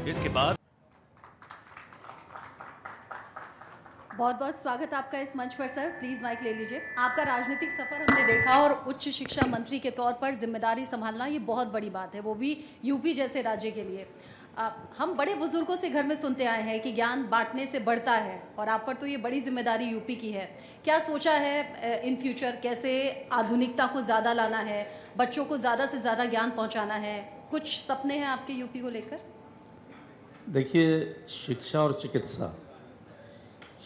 इसके बाद बहुत बहुत स्वागत आपका इस मंच पर सर। प्लीज़ माइक ले लीजिए। आपका राजनीतिक सफ़र हमने देखा और उच्च शिक्षा मंत्री के तौर पर जिम्मेदारी संभालना ये बहुत बड़ी बात है, वो भी यूपी जैसे राज्य के लिए। हम बड़े बुजुर्गों से घर में सुनते आए हैं कि ज्ञान बांटने से बढ़ता है, और आप पर तो ये बड़ी जिम्मेदारी यूपी की है। क्या सोचा है इन फ्यूचर, कैसे आधुनिकता को ज़्यादा लाना है, बच्चों को ज़्यादा से ज़्यादा ज्ञान पहुँचाना है? कुछ सपने हैं आपके यूपी को लेकर? देखिए, शिक्षा और चिकित्सा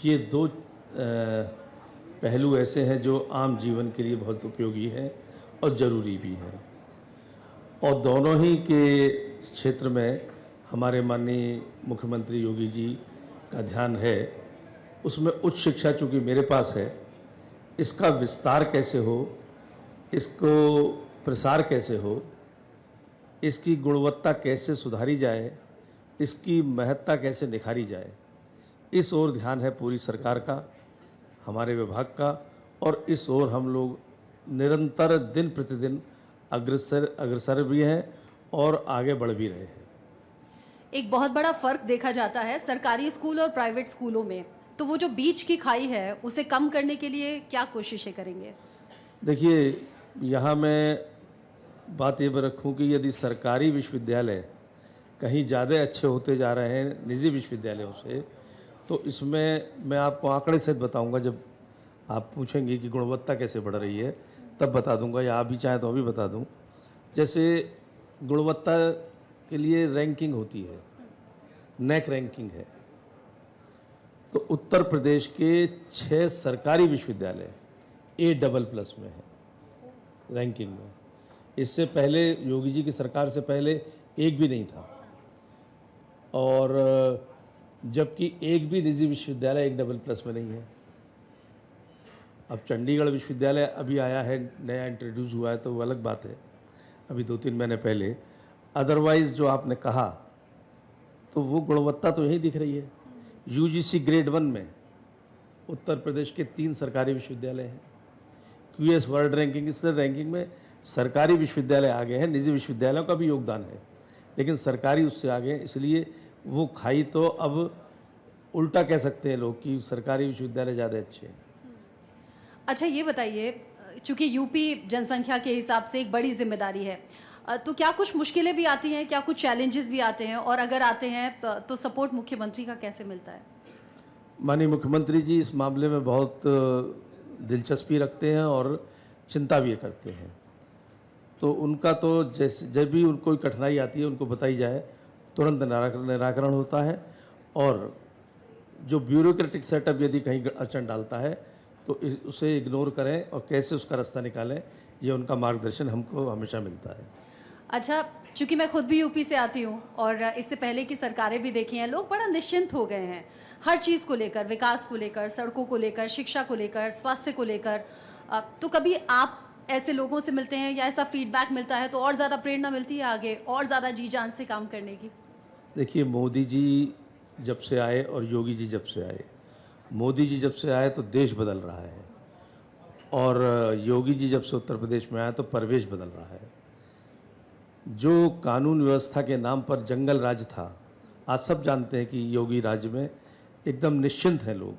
ये दो पहलू ऐसे हैं जो आम जीवन के लिए बहुत उपयोगी हैं और ज़रूरी भी हैं, और दोनों ही के क्षेत्र में हमारे माननीय मुख्यमंत्री योगी जी का ध्यान है। उसमें उच्च शिक्षा चूँकि मेरे पास है, इसका विस्तार कैसे हो, इसको प्रसार कैसे हो, इसकी गुणवत्ता कैसे सुधारी जाए, इसकी महत्ता कैसे निखारी जाए, इस ओर ध्यान है पूरी सरकार का, हमारे विभाग का, और इस ओर हम लोग निरंतर दिन प्रतिदिन अग्रसर भी हैं और आगे बढ़ भी रहे हैं। एक बहुत बड़ा फ़र्क देखा जाता है सरकारी स्कूल और प्राइवेट स्कूलों में, तो वो जो बीच की खाई है उसे कम करने के लिए क्या कोशिशें करेंगे? देखिए, यहाँ मैं बात ये भी रखूँ कि यदि सरकारी विश्वविद्यालय कहीं ज़्यादा अच्छे होते जा रहे हैं निजी विश्वविद्यालयों से, तो इसमें मैं आपको आंकड़े सहित बताऊंगा। जब आप पूछेंगे कि गुणवत्ता कैसे बढ़ रही है, तब बता दूंगा, या आप भी चाहें तो अभी बता दूं। जैसे गुणवत्ता के लिए रैंकिंग होती है, नैक रैंकिंग है, तो उत्तर प्रदेश के 6 सरकारी विश्वविद्यालय A++ में है रैंकिंग में। इससे पहले योगी जी की सरकार से पहले एक भी नहीं था, और जबकि एक भी निजी विश्वविद्यालय A++ में नहीं है। अब चंडीगढ़ विश्वविद्यालय अभी आया है, नया इंट्रोड्यूस हुआ है, तो वो अलग बात है, अभी 2-3 महीने पहले। अदरवाइज़ जो आपने कहा, तो वो गुणवत्ता तो यही दिख रही है। यूजीसी ग्रेड 1 में उत्तर प्रदेश के 3 सरकारी विश्वविद्यालय हैं। QS वर्ल्ड रैंकिंग, इस रैंकिंग में सरकारी विश्वविद्यालय आगे हैं, निजी विश्वविद्यालयों का भी योगदान है, लेकिन सरकारी उससे आगे हैं। इसलिए वो खाई तो अब उल्टा कह सकते हैं लोग कि सरकारी विश्वविद्यालय ज़्यादा अच्छे हैं। अच्छा, ये बताइए, चूँकि यूपी जनसंख्या के हिसाब से एक बड़ी जिम्मेदारी है, तो क्या कुछ मुश्किलें भी आती हैं, क्या कुछ चैलेंजेस भी आते हैं, और अगर आते हैं तो सपोर्ट मुख्यमंत्री का कैसे मिलता है? माननीय मुख्यमंत्री जी इस मामले में बहुत दिलचस्पी रखते हैं और चिंता भी करते हैं। तो उनका तो जैसे जब भी उनको कोई कठिनाई आती है, उनको बताई जाए, तुरंत निराकरण होता है, और जो ब्यूरोक्रेटिक सेटअप यदि कहीं अड़चन डालता है तो उसे इग्नोर करें और कैसे उसका रास्ता निकालें, ये उनका मार्गदर्शन हमको हमेशा मिलता है। अच्छा, चूँकि मैं खुद भी यूपी से आती हूँ और इससे पहले की सरकारें भी देखी हैं, लोग बड़ा निश्चिंत हो गए हैं हर चीज़ को लेकर, विकास को लेकर, सड़कों को लेकर, शिक्षा को लेकर, स्वास्थ्य को लेकर। तो कभी आप ऐसे लोगों से मिलते हैं या ऐसा फीडबैक मिलता है तो और ज़्यादा प्रेरणा मिलती है आगे और ज़्यादा जी जान से काम करने की? देखिए, मोदी जी जब से आए और योगी जी जब से आए, मोदी जी जब से आए तो देश बदल रहा है, और योगी जी जब से उत्तर प्रदेश में आए तो परिवेश बदल रहा है। जो कानून व्यवस्था के नाम पर जंगल राज था, आज सब जानते हैं कि योगी राज्य में एकदम निश्चिंत हैं लोग।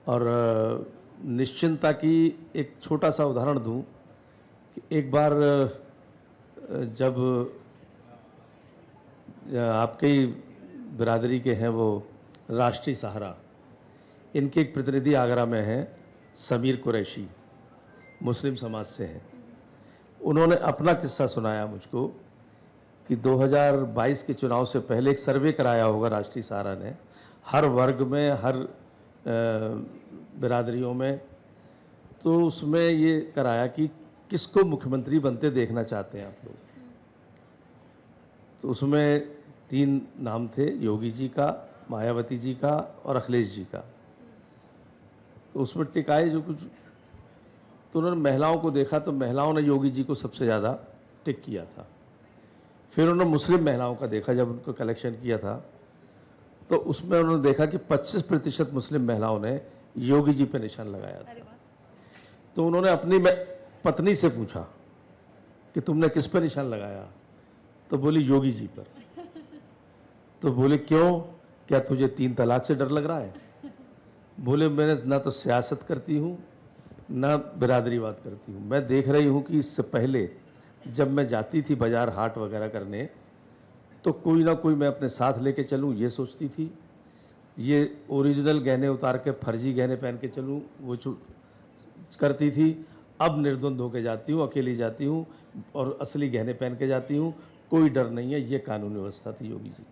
और निश्चिंता की एक छोटा सा उदाहरण दूं कि एक बार जब आपके ही बिरादरी के हैं वो राष्ट्रीय सहारा, इनके एक प्रतिनिधि आगरा में हैं, समीर कुरैशी, मुस्लिम समाज से हैं। उन्होंने अपना किस्सा सुनाया मुझको कि 2022 के चुनाव से पहले एक सर्वे कराया होगा राष्ट्रीय सहारा ने, हर वर्ग में, हर बिरादरियों में, तो उसमें ये कराया कि किसको मुख्यमंत्री बनते देखना चाहते हैं आप लोग। तो उसमें 3 नाम थे, योगी जी का, मायावती जी का और अखिलेश जी का। तो उसमें टिकाए जो कुछ, तो उन्होंने महिलाओं को देखा, तो महिलाओं ने योगी जी को सबसे ज़्यादा टिक किया था। फिर उन्होंने मुस्लिम महिलाओं का देखा, जब उनको कलेक्शन किया था, तो उसमें उन्होंने देखा कि 25% मुस्लिम महिलाओं ने योगी जी पर निशान लगाया था। तो उन्होंने अपनी पत्नी से पूछा कि तुमने किस पर निशान लगाया, तो बोली योगी जी पर। तो बोले क्यों, क्या तुझे 3 तलाक से डर लग रहा है? बोले मैंने ना तो सियासत करती हूँ ना बिरादरीवाद करती हूँ। मैं देख रही हूँ कि इससे पहले जब मैं जाती थी बाजार हाट वगैरह करने, तो कोई ना कोई मैं अपने साथ लेके चलूँ ये सोचती थी, ये ओरिजिनल गहने उतार के फर्जी गहने पहन के चलूँ वो करती थी। अब निर्द्वंद होके जाती हूँ, अकेली जाती हूँ और असली गहने पहन के जाती हूँ, कोई डर नहीं है। ये कानून व्यवस्था थी योगी जी।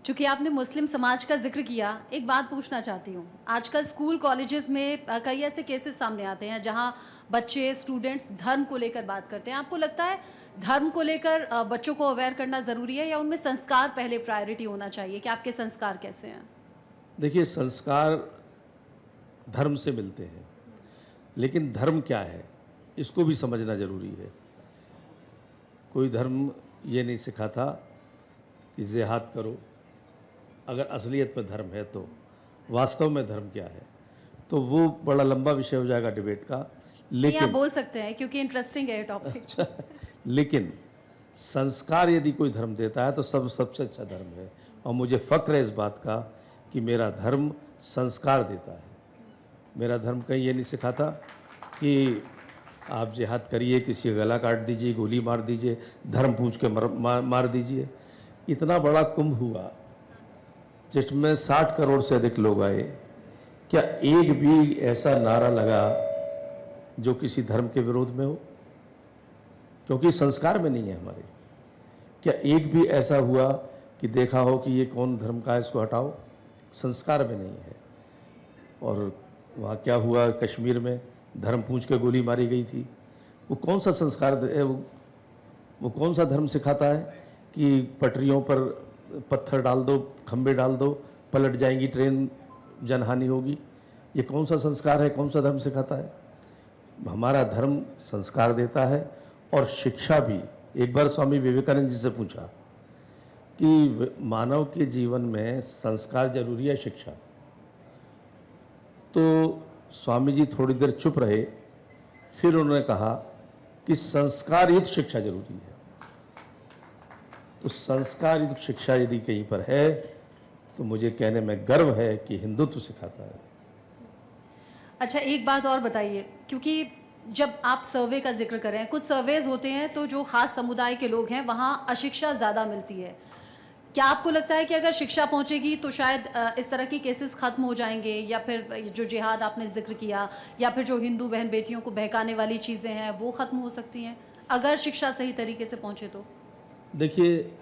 चूंकि आपने मुस्लिम समाज का जिक्र किया, एक बात पूछना चाहती हूँ। आजकल स्कूल कॉलेजेस में कई ऐसे केसेस सामने आते हैं जहाँ बच्चे स्टूडेंट्स धर्म को लेकर बात करते हैं। आपको लगता है धर्म को लेकर बच्चों को अवेयर करना ज़रूरी है या उनमें संस्कार पहले प्रायोरिटी होना चाहिए? कि आपके संस्कार कैसे हैं? देखिए, संस्कार धर्म से मिलते हैं, लेकिन धर्म क्या है इसको भी समझना जरूरी है। कोई धर्म ये नहीं सिखाता कि जिहाद करो, अगर असलियत में धर्म है तो वास्तव में धर्म क्या है, तो वो बड़ा लंबा विषय हो जाएगा डिबेट का। नहीं, आप लेकिन बोल सकते हैं क्योंकि इंटरेस्टिंग है ये टॉपिक। अच्छा, लेकिन संस्कार यदि कोई धर्म देता है तो सबसे अच्छा धर्म है। और मुझे फ़ख्र है इस बात का कि मेरा धर्म संस्कार देता है। मेरा धर्म कहीं ये नहीं सिखाता कि आप जिहाद करिए, किसी का गला काट दीजिए, गोली मार दीजिए, धर्म पूछ के मार दीजिए। इतना बड़ा कुंभ हुआ जिसमें 60 करोड़ से अधिक लोग आए, क्या एक भी ऐसा नारा लगा जो किसी धर्म के विरोध में हो? क्योंकि संस्कार में नहीं है हमारे। क्या एक भी ऐसा हुआ कि देखा हो कि ये कौन धर्म का है, इसको हटाओ? संस्कार में नहीं है। और वहाँ क्या हुआ, कश्मीर में धर्म पूछ के गोली मारी गई थी। वो कौन सा संस्कार है? वो कौन सा धर्म सिखाता है कि पटरियों पर पत्थर डाल दो, खंबे डाल दो, पलट जाएंगी ट्रेन, जनहानि होगी? ये कौन सा संस्कार है, कौन सा धर्म सिखाता है? हमारा धर्म संस्कार देता है और शिक्षा भी। एक बार स्वामी विवेकानंद जी से पूछा कि मानव के जीवन में संस्कार जरूरी है, शिक्षा? तो स्वामी जी थोड़ी देर चुप रहे, फिर उन्होंने कहा कि संस्कार युक्त शिक्षा जरूरी है। तो संस्कार युक्त शिक्षा यदि कहीं पर है तो मुझे कहने में गर्व है कि हिंदुत्व सिखाता है। अच्छा, एक बात और बताइए, क्योंकि जब आप सर्वे का जिक्र कर रहे हैं, कुछ सर्वेज होते हैं तो जो खास समुदाय के लोग हैं वहाँ अशिक्षा ज़्यादा मिलती है। क्या आपको लगता है कि अगर शिक्षा पहुँचेगी तो शायद इस तरह की केसेस ख़त्म हो जाएंगे, या फिर जो जिहाद आपने जिक्र किया, या फिर जो हिंदू बहन बेटियों को बहकाने वाली चीज़ें हैं वो ख़त्म हो सकती हैं अगर शिक्षा सही तरीके से पहुँचे तो? देखिए,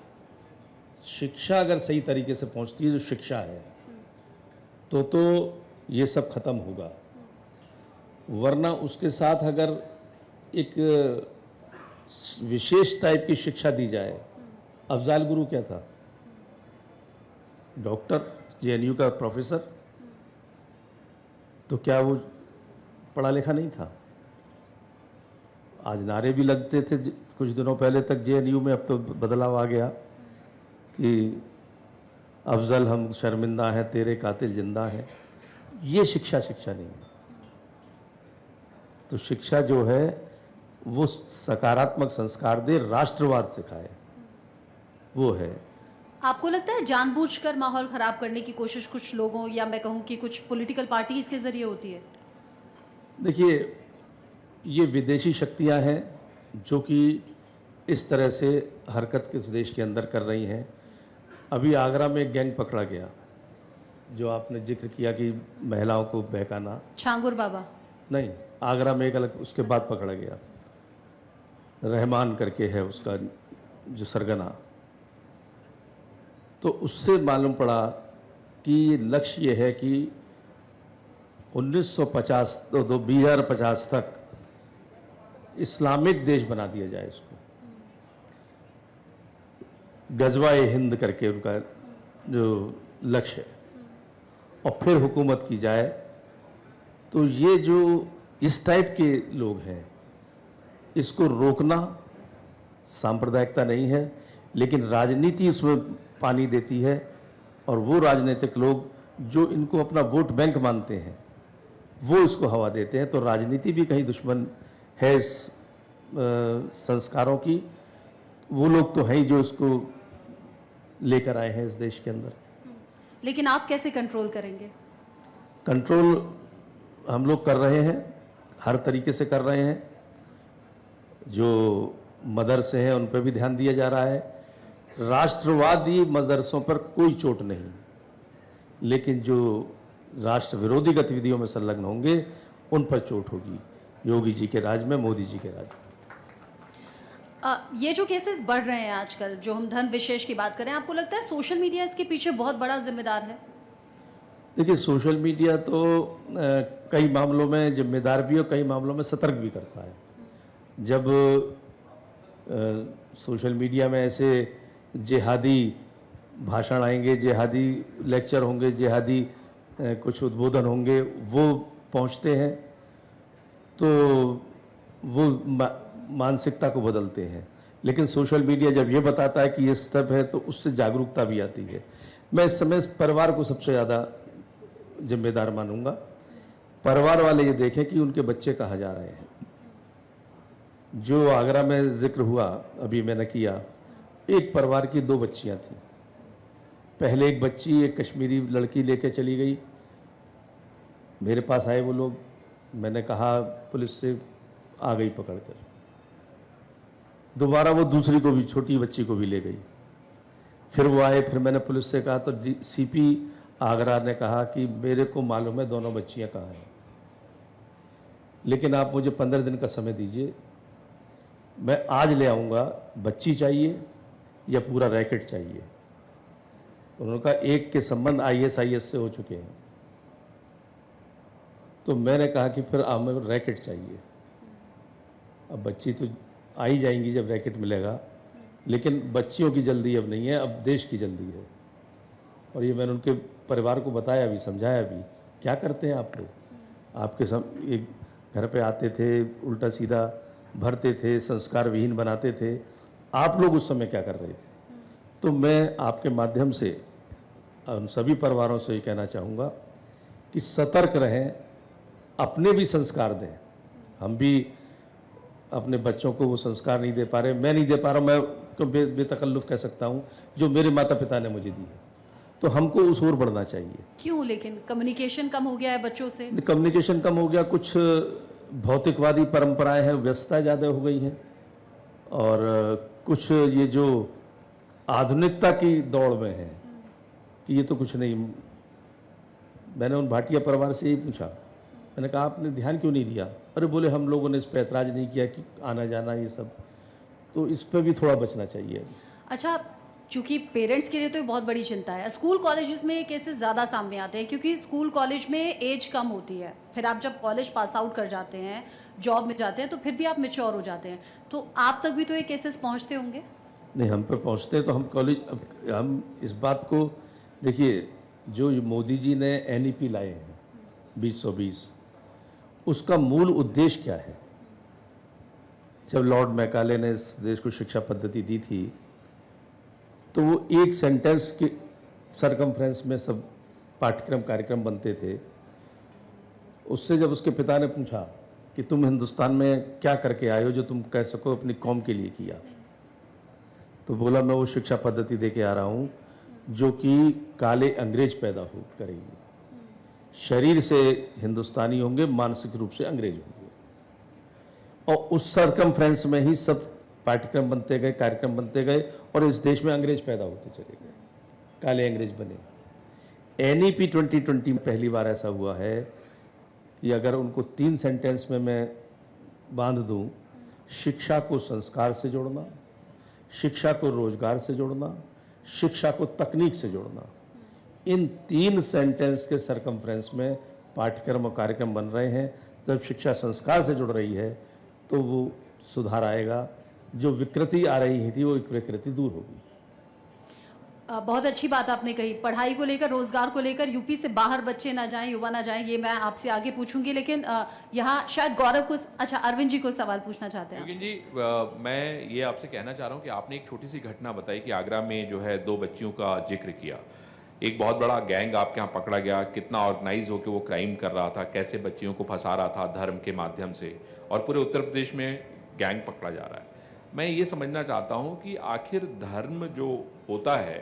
शिक्षा अगर सही तरीके से पहुंचती है, जो शिक्षा है, तो ये सब खत्म होगा। वरना उसके साथ अगर एक विशेष टाइप की शिक्षा दी जाए, अफजाल गुरु क्या था? डॉक्टर, जेएनयू का प्रोफेसर, तो क्या वो पढ़ा लिखा नहीं था? आज नारे भी लगते थे कुछ दिनों पहले तक जेएनयू में, अब तो बदलाव आ गया कि अफजल हम शर्मिंदा हैं, तेरे कातिल जिंदा हैं। ये शिक्षा नहीं है। तो शिक्षा जो है वो सकारात्मक संस्कार दे, राष्ट्रवाद सिखाए, वो है। आपको लगता है जानबूझकर माहौल ख़राब करने की कोशिश कुछ लोगों, या मैं कहूँ कि कुछ पॉलिटिकल पार्टीज़ के ज़रिए होती है? देखिए, ये विदेशी शक्तियां हैं जो कि इस तरह से हरकत किस देश के अंदर कर रही हैं। अभी आगरा में एक गैंग पकड़ा गया, जो आपने जिक्र किया कि महिलाओं को बहकाना। छांगुर बाबा? नहीं, आगरा में एक अलग, उसके बाद पकड़ा गया। रहमान करके है उसका जो सरगना। तो उससे मालूम पड़ा कि लक्ष्य ये है कि 2050 तक इस्लामिक देश बना दिया जाए इसको। गजवा-ए हिंद करके उनका जो लक्ष्य है, और फिर हुकूमत की जाए। तो ये जो इस टाइप के लोग हैं, इसको रोकना सांप्रदायिकता नहीं है, लेकिन राजनीति इसमें पानी देती है। और वो राजनीतिक लोग जो इनको अपना वोट बैंक मानते हैं, वो इसको हवा देते हैं। तो राजनीति भी कहीं दुश्मन है इस संस्कारों की। वो लोग तो हैं ही जो इसको लेकर आए हैं इस देश के अंदर। लेकिन आप कैसे कंट्रोल करेंगे? कंट्रोल हम लोग कर रहे हैं, हर तरीके से कर रहे हैं। जो मदरसे हैं उन पर भी ध्यान दिया जा रहा है। राष्ट्रवादी मदरसों पर कोई चोट नहीं, लेकिन जो राष्ट्र विरोधी गतिविधियों में संलग्न होंगे उन पर चोट होगी। योगी जी के राज में, मोदी जी के राज में। ये जो केसेस बढ़ रहे हैं आजकल, जो हम धन विशेष की बात करें, आपको लगता है सोशल मीडिया इसके पीछे बहुत बड़ा जिम्मेदार है? देखिए, सोशल मीडिया तो कई मामलों में जिम्मेदार भी और कई मामलों में सतर्क भी करता है। जब सोशल मीडिया में ऐसे जिहादी भाषण आएंगे, जिहादी लेक्चर होंगे, जिहादी कुछ उद्बोधन होंगे, वो पहुंचते हैं तो वो मानसिकता को बदलते हैं। लेकिन सोशल मीडिया जब ये बताता है कि ये सब है तो उससे जागरूकता भी आती है। मैं इस समय परिवार को सबसे ज़्यादा जिम्मेदार मानूंगा। परिवार वाले ये देखें कि उनके बच्चे कहाँ जा रहे हैं। जो आगरा में जिक्र हुआ अभी मैंने किया, एक परिवार की 2 बच्चियां थीं। पहले एक बच्ची एक कश्मीरी लड़की लेके चली गई, मेरे पास आए वो लोग, मैंने कहा पुलिस से, आ गई पकड़कर। दोबारा वो दूसरी को भी, छोटी बच्ची को भी ले गई। फिर वो आए, फिर मैंने पुलिस से कहा तो सीपी आगरा ने कहा कि मेरे को मालूम है दोनों बच्चियां कहाँ हैं, लेकिन आप मुझे 15 दिन का समय दीजिए, मैं आज ले आऊँगा। बच्ची चाहिए या पूरा रैकेट चाहिए? उन्होंने कहा एक के संबंध ISIS से हो चुके हैं। तो मैंने कहा कि फिर हमें रैकेट चाहिए। अब बच्ची तो आ ही जाएंगी जब रैकेट मिलेगा, लेकिन बच्चियों की जल्दी अब नहीं है, अब देश की जल्दी है। और ये मैंने उनके परिवार को बताया भी, समझाया भी। क्या करते हैं आप लोग? आपके एक घर पे आते थे, उल्टा सीधा भरते थे, संस्कार विहीन बनाते थे। आप लोग उस समय क्या कर रहे थे? तो मैं आपके माध्यम से उन सभी परिवारों से ये कहना चाहूँगा कि सतर्क रहें, अपने भी संस्कार दें। हम भी अपने बच्चों को वो संस्कार नहीं दे पा रहे। मैं नहीं दे पा रहा हूँ, मैं तो बेतकल्लुफ़ कह सकता हूँ, जो मेरे माता पिता ने मुझे दी है। तो हमको उस ओर बढ़ना चाहिए। क्यों? लेकिन कम्युनिकेशन कम हो गया है बच्चों से? कम्युनिकेशन कम हो गया, कुछ भौतिकवादी परंपराएं हैं, व्यस्तता ज़्यादा हो गई है, और कुछ ये जो आधुनिकता की दौड़ में है कि ये तो कुछ नहीं। मैंने उन भाटिया परिवार से यही पूछा, मैंने कहा आपने ध्यान क्यों नहीं दिया? अरे बोले हम लोगों ने इस पर ऐतराज़ नहीं किया कि आना जाना ये सब, तो इस पर भी थोड़ा बचना चाहिए। अच्छा, चूँकि पेरेंट्स के लिए तो ये बहुत बड़ी चिंता है, स्कूल कॉलेजेस में ये केसेस ज़्यादा सामने आते हैं क्योंकि स्कूल कॉलेज में एज कम होती है। फिर आप जब कॉलेज पास आउट कर जाते हैं, जॉब में जाते हैं, तो फिर भी आप मैच्योर हो जाते हैं। तो आप तक भी तो ये केसेस पहुँचते होंगे? नहीं, हम पर पहुँचते हैं तो हम कॉलेज, हम इस बात को देखिए, जो मोदी जी ने NEP लाए हैं 2020, उसका मूल उद्देश्य क्या है? जब लॉर्ड मैकाले ने इस देश को शिक्षा पद्धति दी थी, तो वो एक सेंटेंस के सरकमफ्रेंस में सब पाठ्यक्रम कार्यक्रम बनते थे। उससे जब उसके पिता ने पूछा कि तुम हिंदुस्तान में क्या करके आए हो जो तुम कह सको अपनी कौम के लिए किया, तो बोला मैं वो शिक्षा पद्धति दे के आ रहा हूँ जो कि काले अंग्रेज पैदा हो करेगी। शरीर से हिंदुस्तानी होंगे, मानसिक रूप से अंग्रेज होंगे। और उस सरकमफ्रेंस में ही सब पाठ्यक्रम बनते गए, कार्यक्रम बनते गए, और इस देश में अंग्रेज पैदा होते चले गए, काले अंग्रेज बने। NEP 2020 में पहली बार ऐसा हुआ है कि अगर उनको 3 सेंटेंस में मैं बांध दूं, शिक्षा को संस्कार से जोड़ना, शिक्षा को रोजगार से जोड़ना, शिक्षा को तकनीक से जोड़ना, इन 3 सेंटेंस के सरकमफ्रेंस में पाठ्यक्रम और कार्यक्रम बन रहे हैं। जब शिक्षा संस्कार से जुड़ रही है तो वो सुधार आएगा, जो विकृति आ रही थी वो विकृति दूर होगी। बहुत अच्छी बात आपने कही। पढ़ाई को लेकर, रोजगार को लेकर यूपी से बाहर बच्चे ना जाएं, युवा ना जाएं, ये मैं आपसे आगे पूछूंगी, लेकिन यहाँ शायद गौरव को, अच्छा अरविंद जी को सवाल पूछना चाहते हैं। योगिन जी, मैं ये आपसे कहना चाह रहा हूँ कि आपने एक छोटी सी घटना बताई कि आगरा में जो है 2 बच्चियों का जिक्र किया। एक बहुत बड़ा गैंग आपके यहाँ पकड़ा गया, कितना ऑर्गेनाइज होकर वो क्राइम कर रहा था, कैसे बच्चियों को फंसा रहा था धर्म के माध्यम से, और पूरे उत्तर प्रदेश में गैंग पकड़ा जा रहा है। मैं ये समझना चाहता हूँ कि आखिर धर्म जो होता है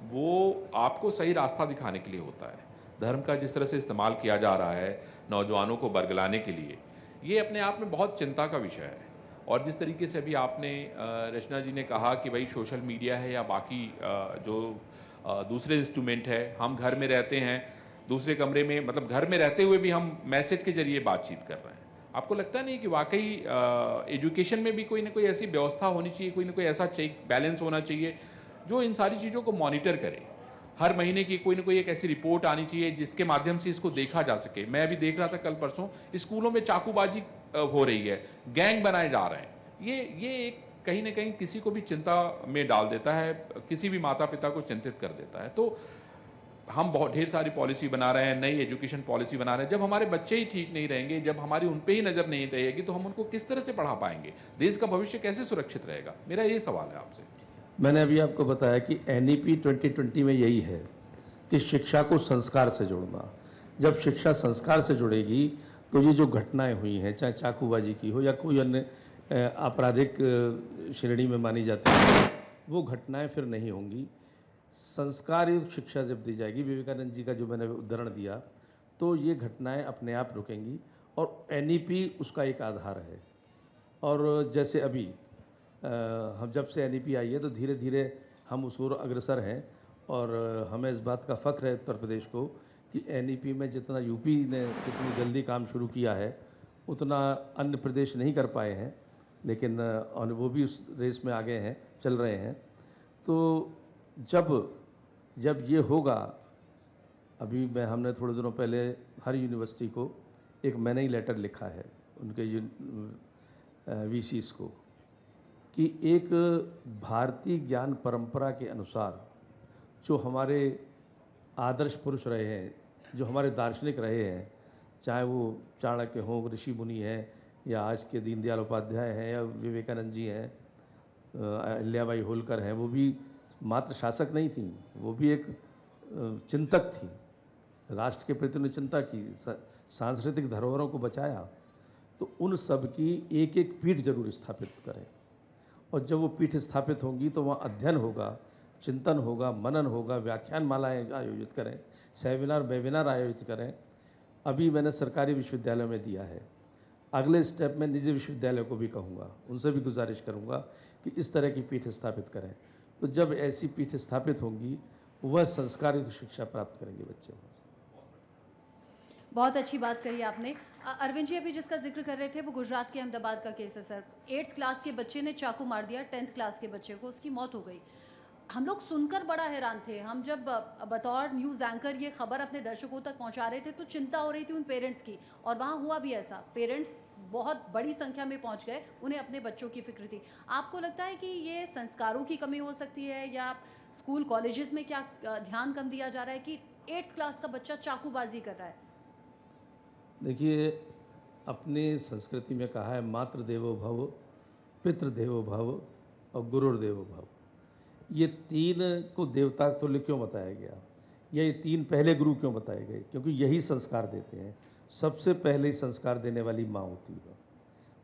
वो आपको सही रास्ता दिखाने के लिए होता है। धर्म का जिस तरह से इस्तेमाल किया जा रहा है नौजवानों को बरगलाने के लिए, ये अपने आप में बहुत चिंता का विषय है। और जिस तरीके से अभी आपने रचना जी ने कहा कि भाई सोशल मीडिया है या बाकी जो दूसरे इंस्ट्रूमेंट है, हम घर में रहते हैं, दूसरे कमरे में, मतलब घर में रहते हुए भी हम मैसेज के जरिए बातचीत कर रहे हैं। आपको लगता नहीं कि वाकई एजुकेशन में भी कोई ना कोई ऐसी व्यवस्था होनी चाहिए, कोई ना कोई ऐसा बैलेंस होना चाहिए जो इन सारी चीज़ों को मॉनिटर करे? हर महीने की कोई ना कोई एक ऐसी रिपोर्ट आनी चाहिए जिसके माध्यम से इसको देखा जा सके। मैं अभी देख रहा था कल परसों, स्कूलों में चाकूबाजी हो रही है, गैंग बनाए जा रहे हैं। ये एक कहीं ना कहीं किसी को भी चिंता में डाल देता है, किसी भी माता पिता को चिंतित कर देता है। तो हम बहुत ढेर सारी पॉलिसी बना रहे हैं, नई एजुकेशन पॉलिसी बना रहे हैं, जब हमारे बच्चे ही ठीक नहीं रहेंगे, जब हमारी उन पे ही नज़र नहीं रहेगी, तो हम उनको किस तरह से पढ़ा पाएंगे? देश का भविष्य कैसे सुरक्षित रहेगा? मेरा ये सवाल है आपसे। मैंने अभी आपको बताया कि NEP 2020 में यही है कि शिक्षा को संस्कार से जोड़ना। जब शिक्षा संस्कार से जुड़ेगी तो ये जो घटनाएं हुई हैं, चाहे चाकूबाजी की हो या कोई अन्य आपराधिक श्रेणी में मानी जाती है, वो घटनाएं फिर नहीं होंगी। संस्कार युक्त शिक्षा जब दी जाएगी, विवेकानंद जी का जो मैंने उदाहरण दिया, तो ये घटनाएं अपने आप रुकेंगी और NEP उसका एक आधार है। और जैसे अभी हम जब से NEP आई है तो धीरे धीरे हम उस ओर अग्रसर हैं और हमें इस बात का फ़ख्र है उत्तर प्रदेश को कि NEP में जितना यूपी ने जितनी जल्दी काम शुरू किया है उतना अन्य प्रदेश नहीं कर पाए हैं, लेकिन और वो भी उस रेस में आगे हैं, चल रहे हैं। तो जब ये होगा, अभी हमने थोड़े दिनों पहले हर यूनिवर्सिटी को एक मैंने ही लेटर लिखा है उनके VCs को कि एक भारतीय ज्ञान परंपरा के अनुसार जो हमारे आदर्श पुरुष रहे हैं, जो हमारे दार्शनिक रहे हैं, चाहे वो चाणक्य हों, ऋषि मुनि हैं, या आज के दीनदयाल उपाध्याय हैं, या विवेकानंद जी हैं, अहिल्याबाई होलकर हैं, वो भी मात्र शासक नहीं थी, वो भी एक चिंतक थी, राष्ट्र के प्रति उन्होंने चिंता की, सांस्कृतिक धरोहरों को बचाया। तो उन सब की एक एक पीठ जरूर स्थापित करें, और जब वो पीठ स्थापित होंगी तो वहाँ अध्ययन होगा, चिंतन होगा, मनन होगा, व्याख्यान मालाएँ आयोजित करें, सेमिनार वेबिनार आयोजित करें। अभी मैंने सरकारी विश्वविद्यालय में दिया है, अगले स्टेप में निजी विश्वविद्यालय को भी कहूँगा, उनसे भी गुजारिश करूँगा कि इस तरह की पीठ स्थापित करें। तो जब ऐसी पीठ स्थापित होंगी, वह संस्कारित शिक्षा प्राप्त करेंगे बच्चे वहाँ से। बहुत अच्छी बात कही आपने। अरविंद जी अभी जिसका जिक्र कर रहे थे वो गुजरात के अहमदाबाद का केस है सर। 8th क्लास के बच्चे ने चाकू मार दिया 10th क्लास के बच्चे को, उसकी मौत हो गई। हम लोग सुनकर बड़ा हैरान थे। हम जब बतौर न्यूज़ एंकर ये खबर अपने दर्शकों तक पहुंचा रहे थे तो चिंता हो रही थी उन पेरेंट्स की, और वहाँ हुआ भी ऐसा। पेरेंट्स बहुत बड़ी संख्या में पहुंच गए, उन्हें अपने बच्चों की फिक्र थी। आपको लगता है कि ये संस्कारों की कमी हो सकती है, या स्कूल कॉलेजेस में क्या ध्यान कम दिया जा रहा है कि 8th क्लास का बच्चा चाकूबाजी कर रहा है? देखिए, अपनी संस्कृति में कहा है मातृ देवो भव, पितृ देवो भव और गुरुर्देवो भव। ये तीन को देवता तुल्य क्यों बताया गया, या ये तीन पहले गुरु क्यों बताए गए? क्योंकि यही संस्कार देते हैं। सबसे पहले संस्कार देने वाली माँ होती है,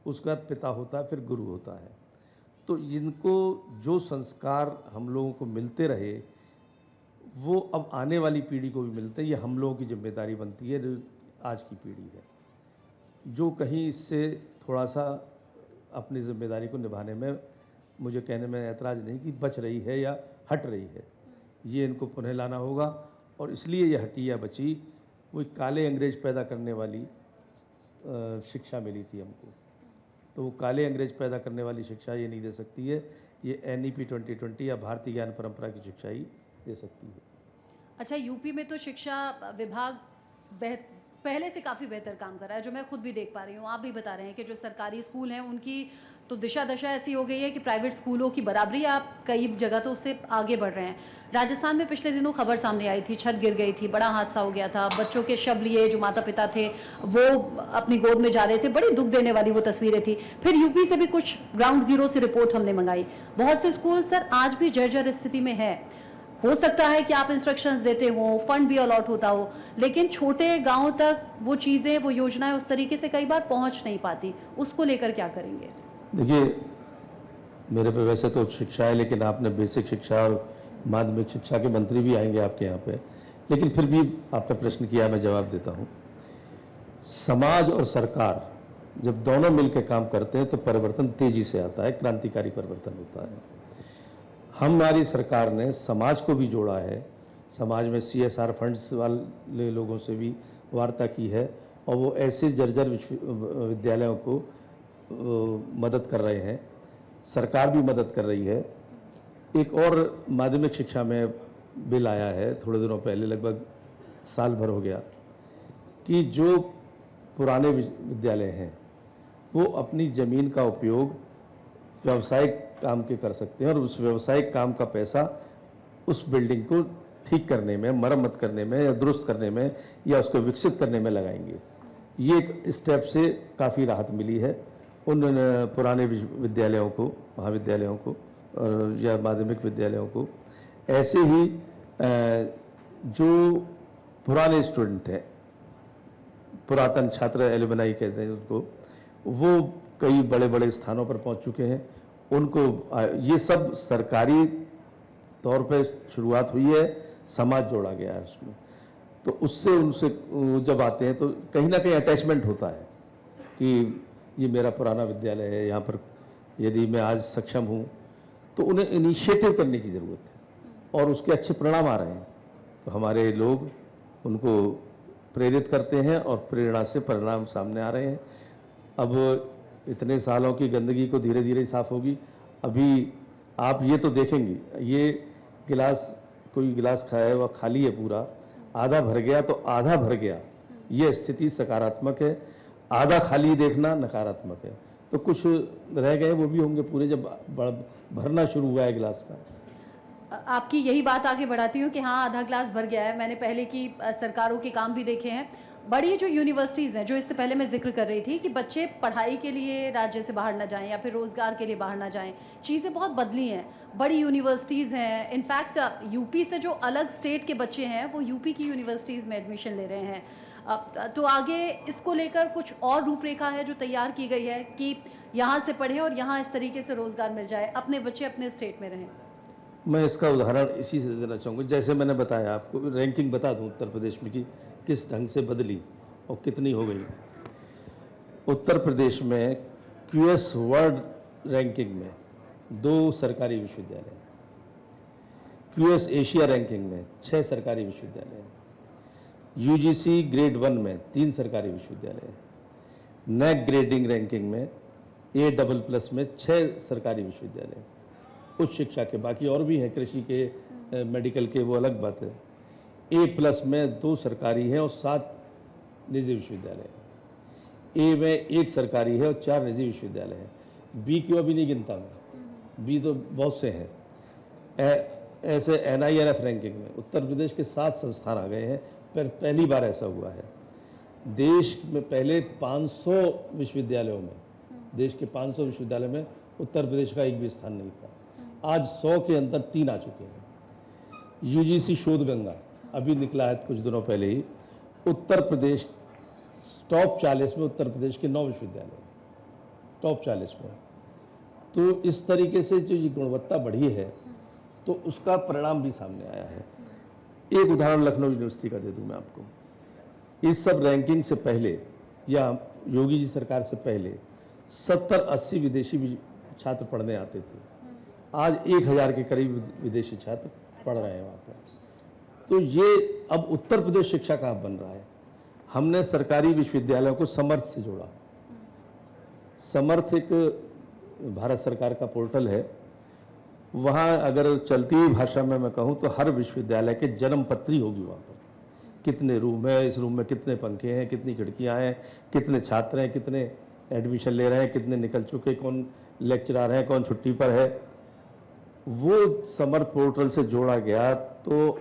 उसके बाद पिता होता है, फिर गुरु होता है। तो इनको जो संस्कार हम लोगों को मिलते रहे वो अब आने वाली पीढ़ी को भी मिलते हैं। ये हम लोगों की जिम्मेदारी बनती है, जो आज की पीढ़ी है, जो कहीं इससे थोड़ा सा अपनी जिम्मेदारी को निभाने में, मुझे कहने में ऐतराज़ नहीं कि बच रही है या हट रही है, ये इनको पुनः लाना होगा। और इसलिए ये हटी या बची, वो काले अंग्रेज पैदा करने वाली शिक्षा मिली थी हमको, तो वो काले अंग्रेज पैदा करने वाली शिक्षा ये नहीं दे सकती है। ये NEP 2020 या भारतीय ज्ञान परंपरा की शिक्षा ही दे सकती है। अच्छा, यूपी में तो शिक्षा विभाग पहले से काफ़ी बेहतर काम कर रहा है, जो मैं खुद भी देख पा रही हूँ। आप भी बता रहे हैं कि जो सरकारी स्कूल हैं उनकी तो दिशा दशा ऐसी हो गई है कि प्राइवेट स्कूलों की बराबरी आप कई जगह तो उससे आगे बढ़ रहे हैं। राजस्थान में पिछले दिनों खबर सामने आई थी, छत गिर गई थी, बड़ा हादसा हो गया था, बच्चों के शव लिए जो माता पिता थे वो अपनी गोद में जा रहे थे, बड़ी दुख देने वाली वो तस्वीरें थी। फिर यूपी से भी कुछ ग्राउंड जीरो से रिपोर्ट हमने मंगाई। बहुत से स्कूल सर आज भी जर्जर स्थिति में है। हो सकता है कि आप इंस्ट्रक्शंस देते हो, फंड भी अलॉट होता हो, लेकिन छोटे गांव तक वो चीज़ें, वो योजनाएं उस तरीके से कई बार पहुंच नहीं पाती। उसको लेकर क्या करेंगे? देखिए, मेरे पे वैसे तो शिक्षा है, लेकिन आपने बेसिक शिक्षा और माध्यमिक शिक्षा के मंत्री भी आएंगे आपके यहाँ पे, लेकिन फिर भी आपने प्रश्न किया, मैं जवाब देता हूँ। समाज और सरकार जब दोनों मिलकर काम करते हैं तो परिवर्तन तेजी से आता है, क्रांतिकारी परिवर्तन होता है। हमारी सरकार ने समाज को भी जोड़ा है, समाज में CSR फंड्स वाले लोगों से भी वार्ता की है, और वो ऐसे जर्जर विद्यालयों को मदद कर रहे हैं, सरकार भी मदद कर रही है। एक और माध्यमिक शिक्षा में बिल आया है थोड़े दिनों पहले, लगभग साल भर हो गया, कि जो पुराने विद्यालय हैं वो अपनी ज़मीन का उपयोग व्यावसायिक काम के कर सकते हैं, और उस व्यावसायिक काम का पैसा उस बिल्डिंग को ठीक करने में, मरम्मत करने में या दुरुस्त करने में या उसको विकसित करने में लगाएंगे। ये एक स्टेप से काफ़ी राहत मिली है उन पुराने विद्यालयों को, महाविद्यालयों को और या माध्यमिक विद्यालयों को। ऐसे ही जो पुराने स्टूडेंट हैं, पुरातन छात्र एलुमनाई कहते हैं उसको, वो कई बड़े बड़े स्थानों पर पहुंच चुके हैं। उनको ये सब सरकारी तौर पे शुरुआत हुई है, समाज जोड़ा गया है उसमें, तो उससे उनसे जब आते हैं तो कहीं ना कहीं अटैचमेंट होता है कि ये मेरा पुराना विद्यालय है, यहाँ पर यदि मैं आज सक्षम हूँ, तो उन्हें इनिशिएटिव करने की ज़रूरत है और उसके अच्छे परिणाम आ रहे हैं। तो हमारे लोग उनको प्रेरित करते हैं और प्रेरणा से परिणाम सामने आ रहे हैं। अब इतने सालों की गंदगी को धीरे धीरे साफ होगी। अभी आप ये तो देखेंगे, ये गिलास, कोई गिलास खाया हुआ खाली है पूरा, आधा भर गया तो आधा भर गया, ये स्थिति सकारात्मक है। आधा खाली देखना नकारात्मक है। तो कुछ रह गए, वो भी होंगे पूरे जब भरना शुरू हुआ है गिलास का। आपकी यही बात आगे बढ़ाती हूँ कि हाँ, आधा ग्लास भर गया है। मैंने पहले की सरकारों के काम भी देखे हैं। बड़ी जो यूनिवर्सिटीज़ हैं, जो इससे पहले मैं जिक्र कर रही थी कि बच्चे पढ़ाई के लिए राज्य से बाहर ना जाएं या फिर रोज़गार के लिए बाहर ना जाएं, चीज़ें बहुत बदली हैं। बड़ी यूनिवर्सिटीज़ हैं, इनफैक्ट यूपी से जो अलग स्टेट के बच्चे हैं वो यूपी की यूनिवर्सिटीज़ में एडमिशन ले रहे हैं। तो आगे इसको लेकर कुछ और रूपरेखा है जो तैयार की गई है कि यहाँ से पढ़ें और यहाँ इस तरीके से रोज़गार मिल जाए, अपने बच्चे अपने स्टेट में रहें? मैं इसका उदाहरण इसी से देना चाहूँगा। जैसे मैंने बताया आपको, रैंकिंग बता दूँ उत्तर प्रदेश में कि किस ढंग से बदली और कितनी हो गई। उत्तर प्रदेश में QS वर्ल्ड रैंकिंग में 2 सरकारी विश्वविद्यालय, QS एशिया रैंकिंग में 6 सरकारी विश्वविद्यालय, UGC ग्रेड 1 में 3 सरकारी विश्वविद्यालय, NAC ग्रेडिंग रैंकिंग में A++ में 6 सरकारी विश्वविद्यालय। उच्च शिक्षा के बाकी और भी हैं, कृषि के, मेडिकल के, वो अलग बात है। A+ में 2 सरकारी हैं और 7 निजी विश्वविद्यालय हैं। A में 1 सरकारी है और 4 निजी विश्वविद्यालय हैं। B क्यों अभी नहीं गिनता मैं, B तो बहुत से हैं। ऐसे NIRF रैंकिंग में उत्तर प्रदेश के 7 संस्थान आ गए हैं, पर पहली बार ऐसा हुआ है। देश में पहले 500 विश्वविद्यालयों में, देश के 500 विश्वविद्यालय में उत्तर प्रदेश का एक भी स्थान नहीं था। आज 100 के अंदर 3 आ चुके हैं। UGC शोध गंगा अभी निकला है कुछ दिनों पहले ही, उत्तर प्रदेश टॉप 40 में, उत्तर प्रदेश के 9 विश्वविद्यालय टॉप 40 में। तो इस तरीके से जो ये गुणवत्ता बढ़ी है तो उसका परिणाम भी सामने आया है। एक उदाहरण लखनऊ यूनिवर्सिटी का दे दूं मैं आपको। इस सब रैंकिंग से पहले या योगी जी सरकार से पहले 70-80 विदेशी छात्र पढ़ने आते थे। आज 1000 के करीब विदेशी छात्र पढ़ रहे हैं वहाँ पर। तो ये अब उत्तर प्रदेश शिक्षा का हब बन रहा है। हमने सरकारी विश्वविद्यालयों को समर्थ से जोड़ा। समर्थ एक भारत सरकार का पोर्टल है, वहाँ अगर चलती हुई भाषा में मैं कहूँ तो हर विश्वविद्यालय के जन्म पत्री होगी वहाँ पर। कितने रूम है, इस रूम में कितने पंखे हैं, कितनी खिड़कियाँ हैं, कितने छात्र हैं, कितने एडमिशन ले रहे हैं, कितने निकल चुके, कौन लेक्चरार हैं, कौन छुट्टी पर है। वो समर्थ पोर्टल से जोड़ा गया तो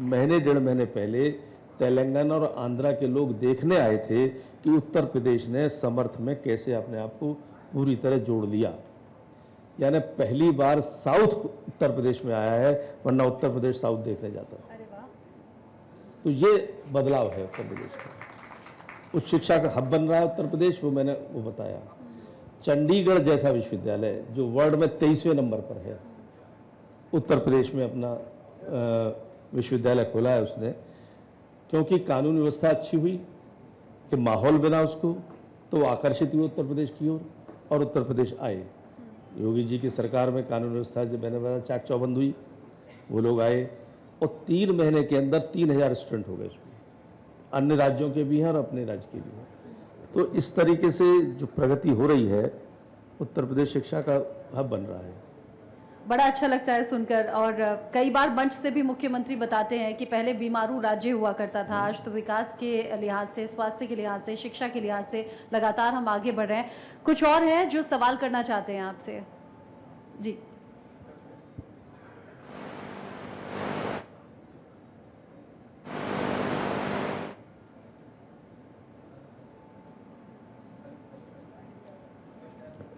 महीने 1.5 महीने पहले तेलंगाना और आंध्रा के लोग देखने आए थे कि उत्तर प्रदेश ने समर्थ में कैसे अपने आप को पूरी तरह जोड़ लिया। यानी पहली बार साउथ उत्तर प्रदेश में आया है, वरना उत्तर प्रदेश साउथ देखने जाता है। अरे वाह। तो ये बदलाव है उत्तर प्रदेश का। उच्च शिक्षा का हब बन रहा है उत्तर प्रदेश, वो मैंने वो बताया। चंडीगढ़ जैसा विश्वविद्यालय जो वर्ल्ड में 23वें नंबर पर है, उत्तर प्रदेश में अपना विश्वविद्यालय खोला है उसने, क्योंकि कानून व्यवस्था अच्छी हुई कि माहौल बना उसको, तो वो आकर्षित हुए उत्तर प्रदेश की ओर और उत्तर प्रदेश आए। योगी जी की सरकार में कानून व्यवस्था जब मैंने बताया चाक चौबंद हुई, वो लोग आए और 3 महीने के अंदर 3000 स्टूडेंट हो गए इसमें, अन्य राज्यों के भी हैं और अपने राज्य के भी हैं। तो इस तरीके से जो प्रगति हो रही है, उत्तर प्रदेश शिक्षा का हब बन रहा है। बड़ा अच्छा लगता है सुनकर। और कई बार मंच से भी मुख्यमंत्री बताते हैं कि पहले बीमारू राज्य हुआ करता था, आज तो विकास के लिहाज से, स्वास्थ्य के लिहाज से, शिक्षा के लिहाज से लगातार हम आगे बढ़ रहे हैं। कुछ और है जो सवाल करना चाहते हैं आपसे? जी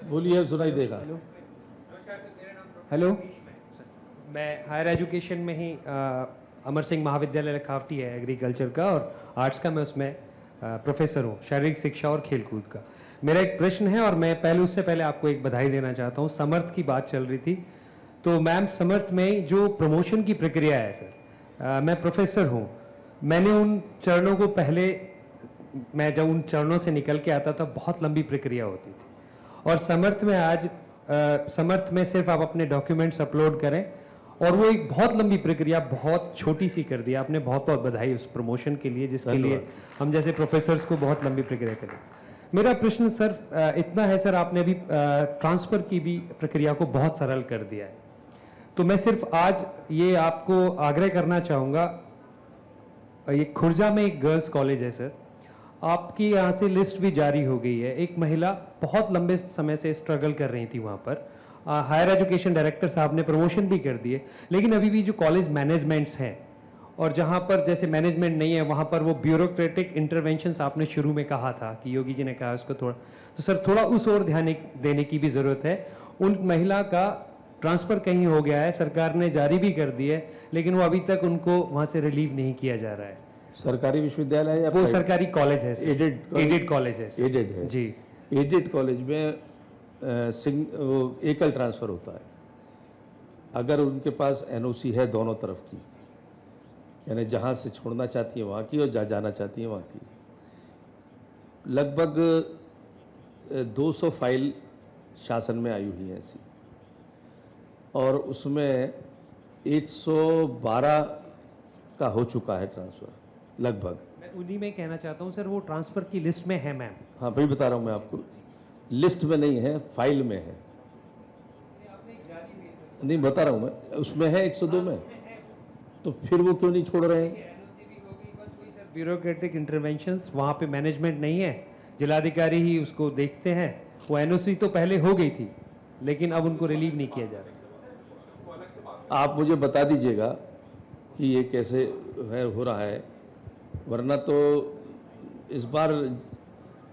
बोलिए, सुनाई देगा। हेलो, मैं हायर एजुकेशन में ही अमर सिंह महाविद्यालय लखावटी है एग्रीकल्चर का, और आर्ट्स का मैं उसमें प्रोफेसर हूँ, शारीरिक शिक्षा और खेलकूद का। मेरा एक प्रश्न है और मैं उससे पहले आपको एक बधाई देना चाहता हूँ। समर्थ की बात चल रही थी, तो मैम समर्थ में जो प्रमोशन की प्रक्रिया है सर, मैं प्रोफेसर हूँ, मैंने उन चरणों को पहले, मैं जब उन चरणों से निकल के आता था बहुत लंबी प्रक्रिया होती थी, और समर्थ में आज समर्थ में सिर्फ आप अपने डॉक्यूमेंट्स अपलोड करें और वो एक बहुत लंबी प्रक्रिया बहुत छोटी सी कर दी। आपने बहुत बहुत बधाई उस प्रमोशन के लिए, जिसके लिए हम जैसे प्रोफेसर्स को बहुत लंबी प्रक्रिया करें। मेरा प्रश्न सर इतना है सर, आपने अभी ट्रांसफर की भी प्रक्रिया को बहुत सरल कर दिया है, तो मैं सिर्फ आज ये आपको आग्रह करना चाहूँगा, ये खुर्जा में एक गर्ल्स कॉलेज है सर, आपकी यहाँ से लिस्ट भी जारी हो गई है। एक महिला बहुत लंबे समय से स्ट्रगल कर रही थी वहाँ पर, हायर एजुकेशन डायरेक्टर साहब ने प्रमोशन भी कर दिए, लेकिन अभी भी जो कॉलेज मैनेजमेंट्स हैं और जहाँ पर जैसे मैनेजमेंट नहीं है वहाँ पर वो ब्यूरोक्रेटिक इंटरवेंशंस आपने शुरू में कहा था कि योगी जी ने कहा उसको थोड़ा, तो सर थोड़ा उस ओर ध्यान देने की भी ज़रूरत है। उन महिला का ट्रांसफ़र कहीं हो गया है, सरकार ने जारी भी कर दी है, लेकिन वो अभी तक उनको वहाँ से रिलीव नहीं किया जा रहा है। सरकारी विश्वविद्यालय है या वो सरकारी कॉलेज है, एडेड कॉलेज है, एडेड है जी। एडेड कॉलेज में एकल ट्रांसफ़र होता है। अगर उनके पास एनओसी है दोनों तरफ की, यानी जहाँ से छोड़ना चाहती है वहाँ की और जहाँ जाना चाहती है वहाँ की, लगभग 200 फाइल शासन में आई हुई हैं ऐसी, और उसमें 112 का हो चुका है ट्रांसफ़र लगभग। मैं उन्हीं में कहना चाहता हूँ सर, वो ट्रांसफ़र की लिस्ट में है मैम। हाँ भाई बता रहा हूँ मैं आपको, लिस्ट में नहीं है, फाइल में है। नहीं बता रहा हूँ मैं, उसमें है 102 में, तो फिर वो क्यों नहीं छोड़ रहे हैं? ब्यूरोक्रेटिक इंटरवेंशंस, वहाँ पे मैनेजमेंट नहीं है, जिलाधिकारी ही उसको देखते हैं। वो एनओसी तो पहले हो गई थी, लेकिन अब उनको रिलीव नहीं किया जा रहा। आप मुझे बता दीजिएगा कि ये कैसे है हो रहा है, वरना तो इस बार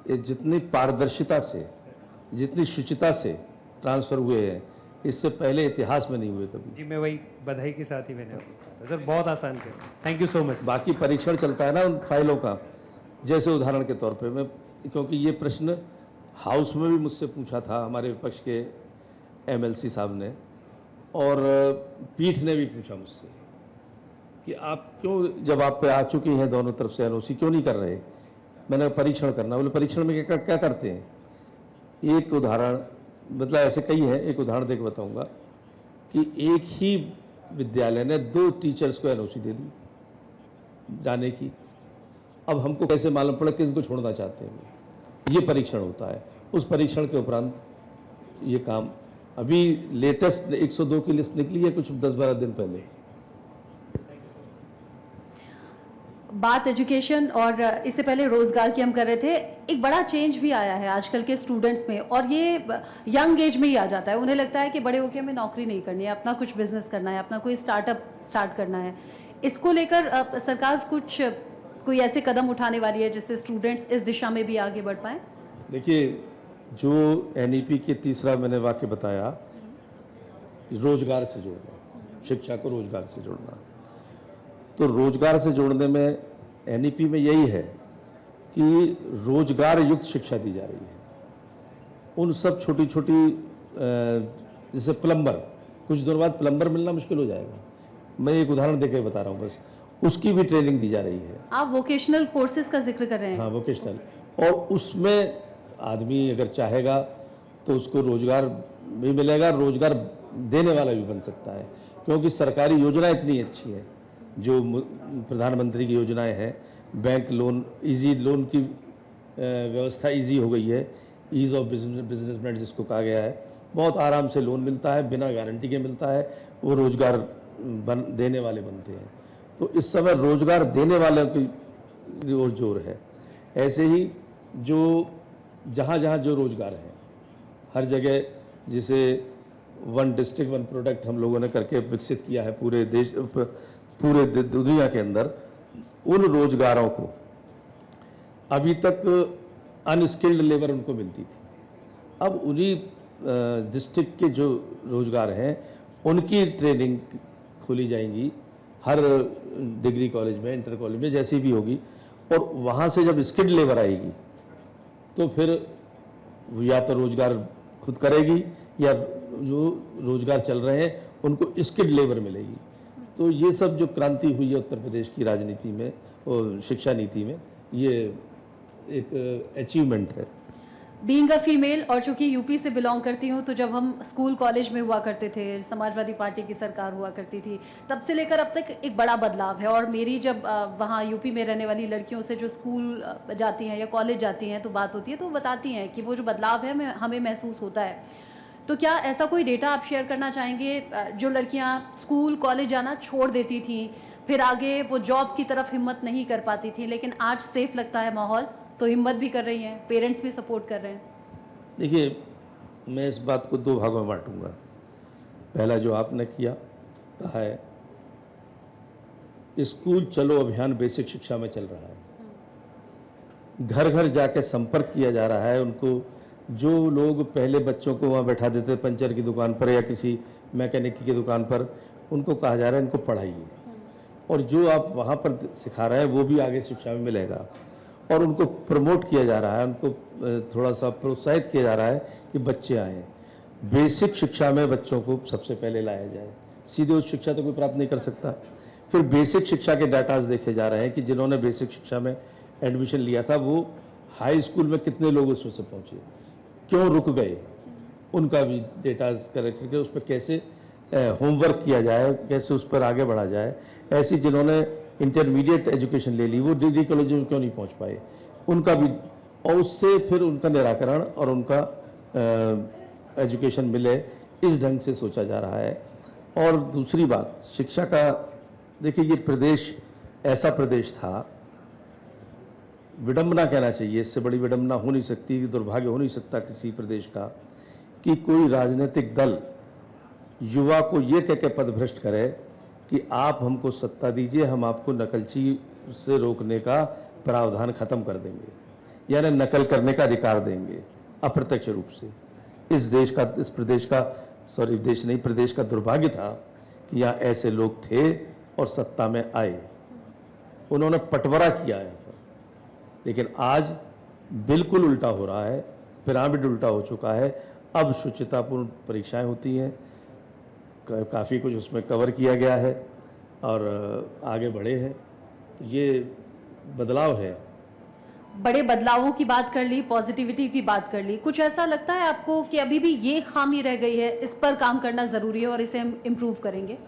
जितनी पारदर्शिता से, जितनी शुचिता से ट्रांसफ़र हुए हैं, इससे पहले इतिहास में नहीं हुए कभी। जी मैं वही बधाई के साथ ही मैंने आपको सर बहुत आसान किया, थैंक यू सो मच। बाकी परीक्षण चलता है ना उन फाइलों का, जैसे उदाहरण के तौर पे मैं, क्योंकि ये प्रश्न हाउस में भी मुझसे पूछा था हमारे विपक्ष के एमएलसी साहब ने, और पीठ ने भी पूछा मुझसे कि आप क्यों, जब आप पे आ चुकी हैं दोनों तरफ से एनओसी, क्यों नहीं कर रहे? मैंने परीक्षण करना, बोले परीक्षण में क्या करते हैं? एक उदाहरण, मतलब ऐसे कई हैं, एक उदाहरण देकर बताऊंगा कि एक ही विद्यालय ने 2 टीचर्स को एनओसी दे दी जाने की। अब हमको कैसे मालूम पड़ा किसको छोड़ना चाहते हैं? ये परीक्षण होता है, उस परीक्षण के उपरांत ये काम। अभी लेटेस्ट 102 की लिस्ट निकली है कुछ 10-12 दिन पहले। बात एजुकेशन और इससे पहले रोजगार की हम कर रहे थे। एक बड़ा चेंज भी आया है आजकल के स्टूडेंट्स में, और ये यंग एज में ही आ जाता है। उन्हें लगता है कि बड़े होकर हमें नौकरी नहीं करनी है, अपना कुछ बिजनेस करना है, अपना कोई स्टार्टअप स्टार्ट करना है। इसको लेकर सरकार कोई ऐसे कदम उठाने वाली है जिससे स्टूडेंट्स इस दिशा में भी आगे बढ़ पाएँ? देखिए, जो एनईपी के तीसरा मैंने वाक्य बताया, रोजगार से जोड़ना, शिक्षा को रोजगार से जोड़ना, तो रोजगार से जोड़ने में एनईपी में यही है कि रोजगार युक्त शिक्षा दी जा रही है। उन सब छोटी छोटी, जैसे प्लम्बर, कुछ दिनों बाद प्लम्बर मिलना मुश्किल हो जाएगा। मैं एक उदाहरण देकर बता रहा हूँ बस, उसकी भी ट्रेनिंग दी जा रही है। आप वोकेशनल कोर्सेज का जिक्र कर रहे हैं। हाँ, वोकेशनल, और उसमें आदमी अगर चाहेगा तो उसको रोजगार भी मिलेगा, रोजगार देने वाला भी बन सकता है, क्योंकि सरकारी योजना इतनी अच्छी है, जो प्रधानमंत्री की योजनाएं हैं, बैंक लोन, इजी लोन की व्यवस्था इजी हो गई है, ईज ऑफ बिजनेसमेंट जिसको कहा गया है, बहुत आराम से लोन मिलता है, बिना गारंटी के मिलता है, वो रोजगार देने वाले बनते हैं। तो इस समय रोजगार देने वालों की ओर जोर है। ऐसे ही जो जहाँ जहाँ जो रोजगार है, हर जगह, जिसे वन डिस्ट्रिक्ट वन प्रोडक्ट हम लोगों ने करके विकसित किया है पूरे देश, पूरे दुनिया के अंदर, उन रोजगारों को अभी तक अनस्किल्ड लेबर उनको मिलती थी, अब उन्हीं डिस्ट्रिक्ट के जो रोजगार हैं उनकी ट्रेनिंग खोली जाएंगी हर डिग्री कॉलेज में, इंटर कॉलेज में, जैसी भी होगी, और वहाँ से जब स्किल्ड लेबर आएगी तो फिर या तो रोजगार खुद करेगी, या जो रोजगार चल रहे हैं उनको स्किल्ड लेबर मिलेगी। तो ये सब जो क्रांति हुई है उत्तर प्रदेश की राजनीति में और शिक्षा नीति में, ये एक अचीवमेंट है। बीइंग अ फीमेल, और चूंकि यूपी से बिलोंग करती हूँ, तो जब हम स्कूल कॉलेज में हुआ करते थे, समाजवादी पार्टी की सरकार हुआ करती थी, तब से लेकर अब तक एक बड़ा बदलाव है। और मेरी जब वहाँ यूपी में रहने वाली लड़कियों से जो स्कूल जाती हैं या कॉलेज जाती हैं तो बात होती है, तो वो बताती हैं कि वो जो बदलाव है हमें महसूस होता है। तो क्या ऐसा कोई डेटा आप शेयर करना चाहेंगे, जो लड़कियाँ स्कूल कॉलेज जाना छोड़ देती थीं, फिर आगे वो जॉब की तरफ हिम्मत नहीं कर पाती थी, लेकिन आज सेफ लगता है माहौल, तो हिम्मत भी कर रही हैं, पेरेंट्स भी सपोर्ट कर रहे हैं? देखिए, मैं इस बात को दो भागों में बांटूंगा। पहला जो आपने कहा है, स्कूल चलो अभियान बेसिक शिक्षा में चल रहा है, घर घर जाके संपर्क किया जा रहा है उनको। जो लोग पहले बच्चों को वहाँ बैठा देते पंचर की दुकान पर या किसी मैकेनिक की दुकान पर, उनको कहा जा रहा है इनको पढ़ाइए, और जो आप वहाँ पर सिखा रहे हैं वो भी आगे शिक्षा में मिलेगा, और उनको प्रमोट किया जा रहा है, उनको थोड़ा सा प्रोत्साहित किया जा रहा है कि बच्चे आएँ। बेसिक शिक्षा में बच्चों को सबसे पहले लाया जाए, सीधे उच्च शिक्षा तो कोई प्राप्त नहीं कर सकता। फिर बेसिक शिक्षा के डाटाज देखे जा रहे हैं कि जिन्होंने बेसिक शिक्षा में एडमिशन लिया था वो हाई स्कूल में कितने लोग उसमें से पहुँचे, क्यों रुक गए, उनका भी डेटा कलेक्ट करके उस पर कैसे होमवर्क किया जाए, कैसे उस पर आगे बढ़ा जाए। ऐसी जिन्होंने इंटरमीडिएट एजुकेशन ले ली वो डिग्री कॉलेज में क्यों नहीं पहुंच पाए, उनका भी, और उससे फिर उनका निराकरण और उनका एजुकेशन मिले, इस ढंग से सोचा जा रहा है। और दूसरी बात शिक्षा का, देखिए ये प्रदेश ऐसा प्रदेश था, विडंबना कहना चाहिए, इससे बड़ी विडंबना हो नहीं सकती, दुर्भाग्य हो नहीं सकता किसी प्रदेश का, कि कोई राजनीतिक दल युवा को ये कह के पदभ्रष्ट करे कि आप हमको सत्ता दीजिए, हम आपको नकलची से रोकने का प्रावधान खत्म कर देंगे, यानी नकल करने का अधिकार देंगे अप्रत्यक्ष रूप से। इस प्रदेश का दुर्भाग्य था कि यहाँ ऐसे लोग थे और सत्ता में आए, उन्होंने पटवारा किया है। लेकिन आज बिल्कुल उल्टा हो रहा है, पिरामिड उल्टा हो चुका है। अब शुचितापूर्ण परीक्षाएं होती हैं, काफ़ी कुछ उसमें कवर किया गया है और आगे बढ़े हैं, तो ये बदलाव है। बड़े बदलावों की बात कर ली, पॉजिटिविटी की बात कर ली, कुछ ऐसा लगता है आपको कि अभी भी ये खामी रह गई है, इस पर काम करना ज़रूरी है और इसे हम इम्प्रूव करेंगे?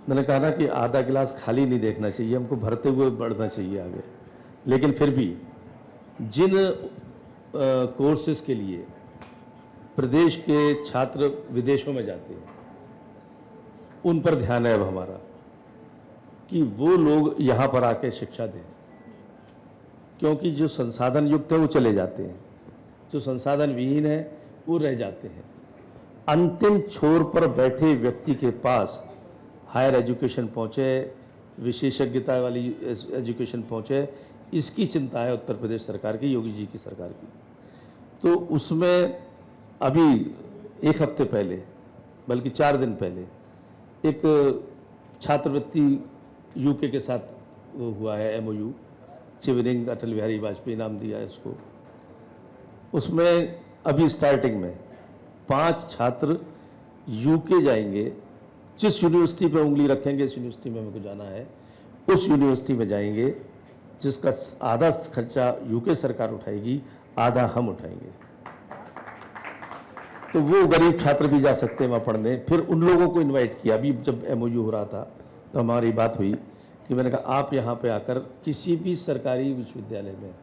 मैंने कहा ना कि आधा गिलास खाली नहीं देखना चाहिए, हमको भरते हुए बढ़ना चाहिए आगे। लेकिन फिर भी जिन कोर्सेज के लिए प्रदेश के छात्र विदेशों में जाते हैं, उन पर ध्यान है अब हमारा कि वो लोग यहाँ पर आके शिक्षा दें, क्योंकि जो संसाधन युक्त है वो चले जाते हैं, जो संसाधन विहीन है वो रह जाते हैं। अंतिम छोर पर बैठे व्यक्ति के पास हायर एजुकेशन पहुँचे, विशेषज्ञता वाली एजुकेशन पहुँचे, इसकी चिंता है उत्तर प्रदेश सरकार की, योगी जी की सरकार की। तो उसमें अभी एक हफ्ते पहले, बल्कि 4 दिन पहले, एक छात्रवृत्ति यूके के साथ वो हुआ है MOU, शिवरिंग अटल बिहारी वाजपेयी नाम दिया है उसको। उसमें अभी स्टार्टिंग में 5 छात्र यूके जाएंगे, जिस यूनिवर्सिटी पे उंगली रखेंगे इस यूनिवर्सिटी में हमको जाना है, उस यूनिवर्सिटी में जाएंगे जिसका आधा खर्चा यूके सरकार उठाएगी, आधा हम उठाएंगे। तो वो गरीब छात्र भी जा सकते हैं वहाँ पढ़ने। फिर उन लोगों को इनवाइट किया। अभी जब MOU हो रहा था तो हमारी बात हुई कि मैंने कहा आप यहाँ पे आकर किसी भी सरकारी विश्वविद्यालय में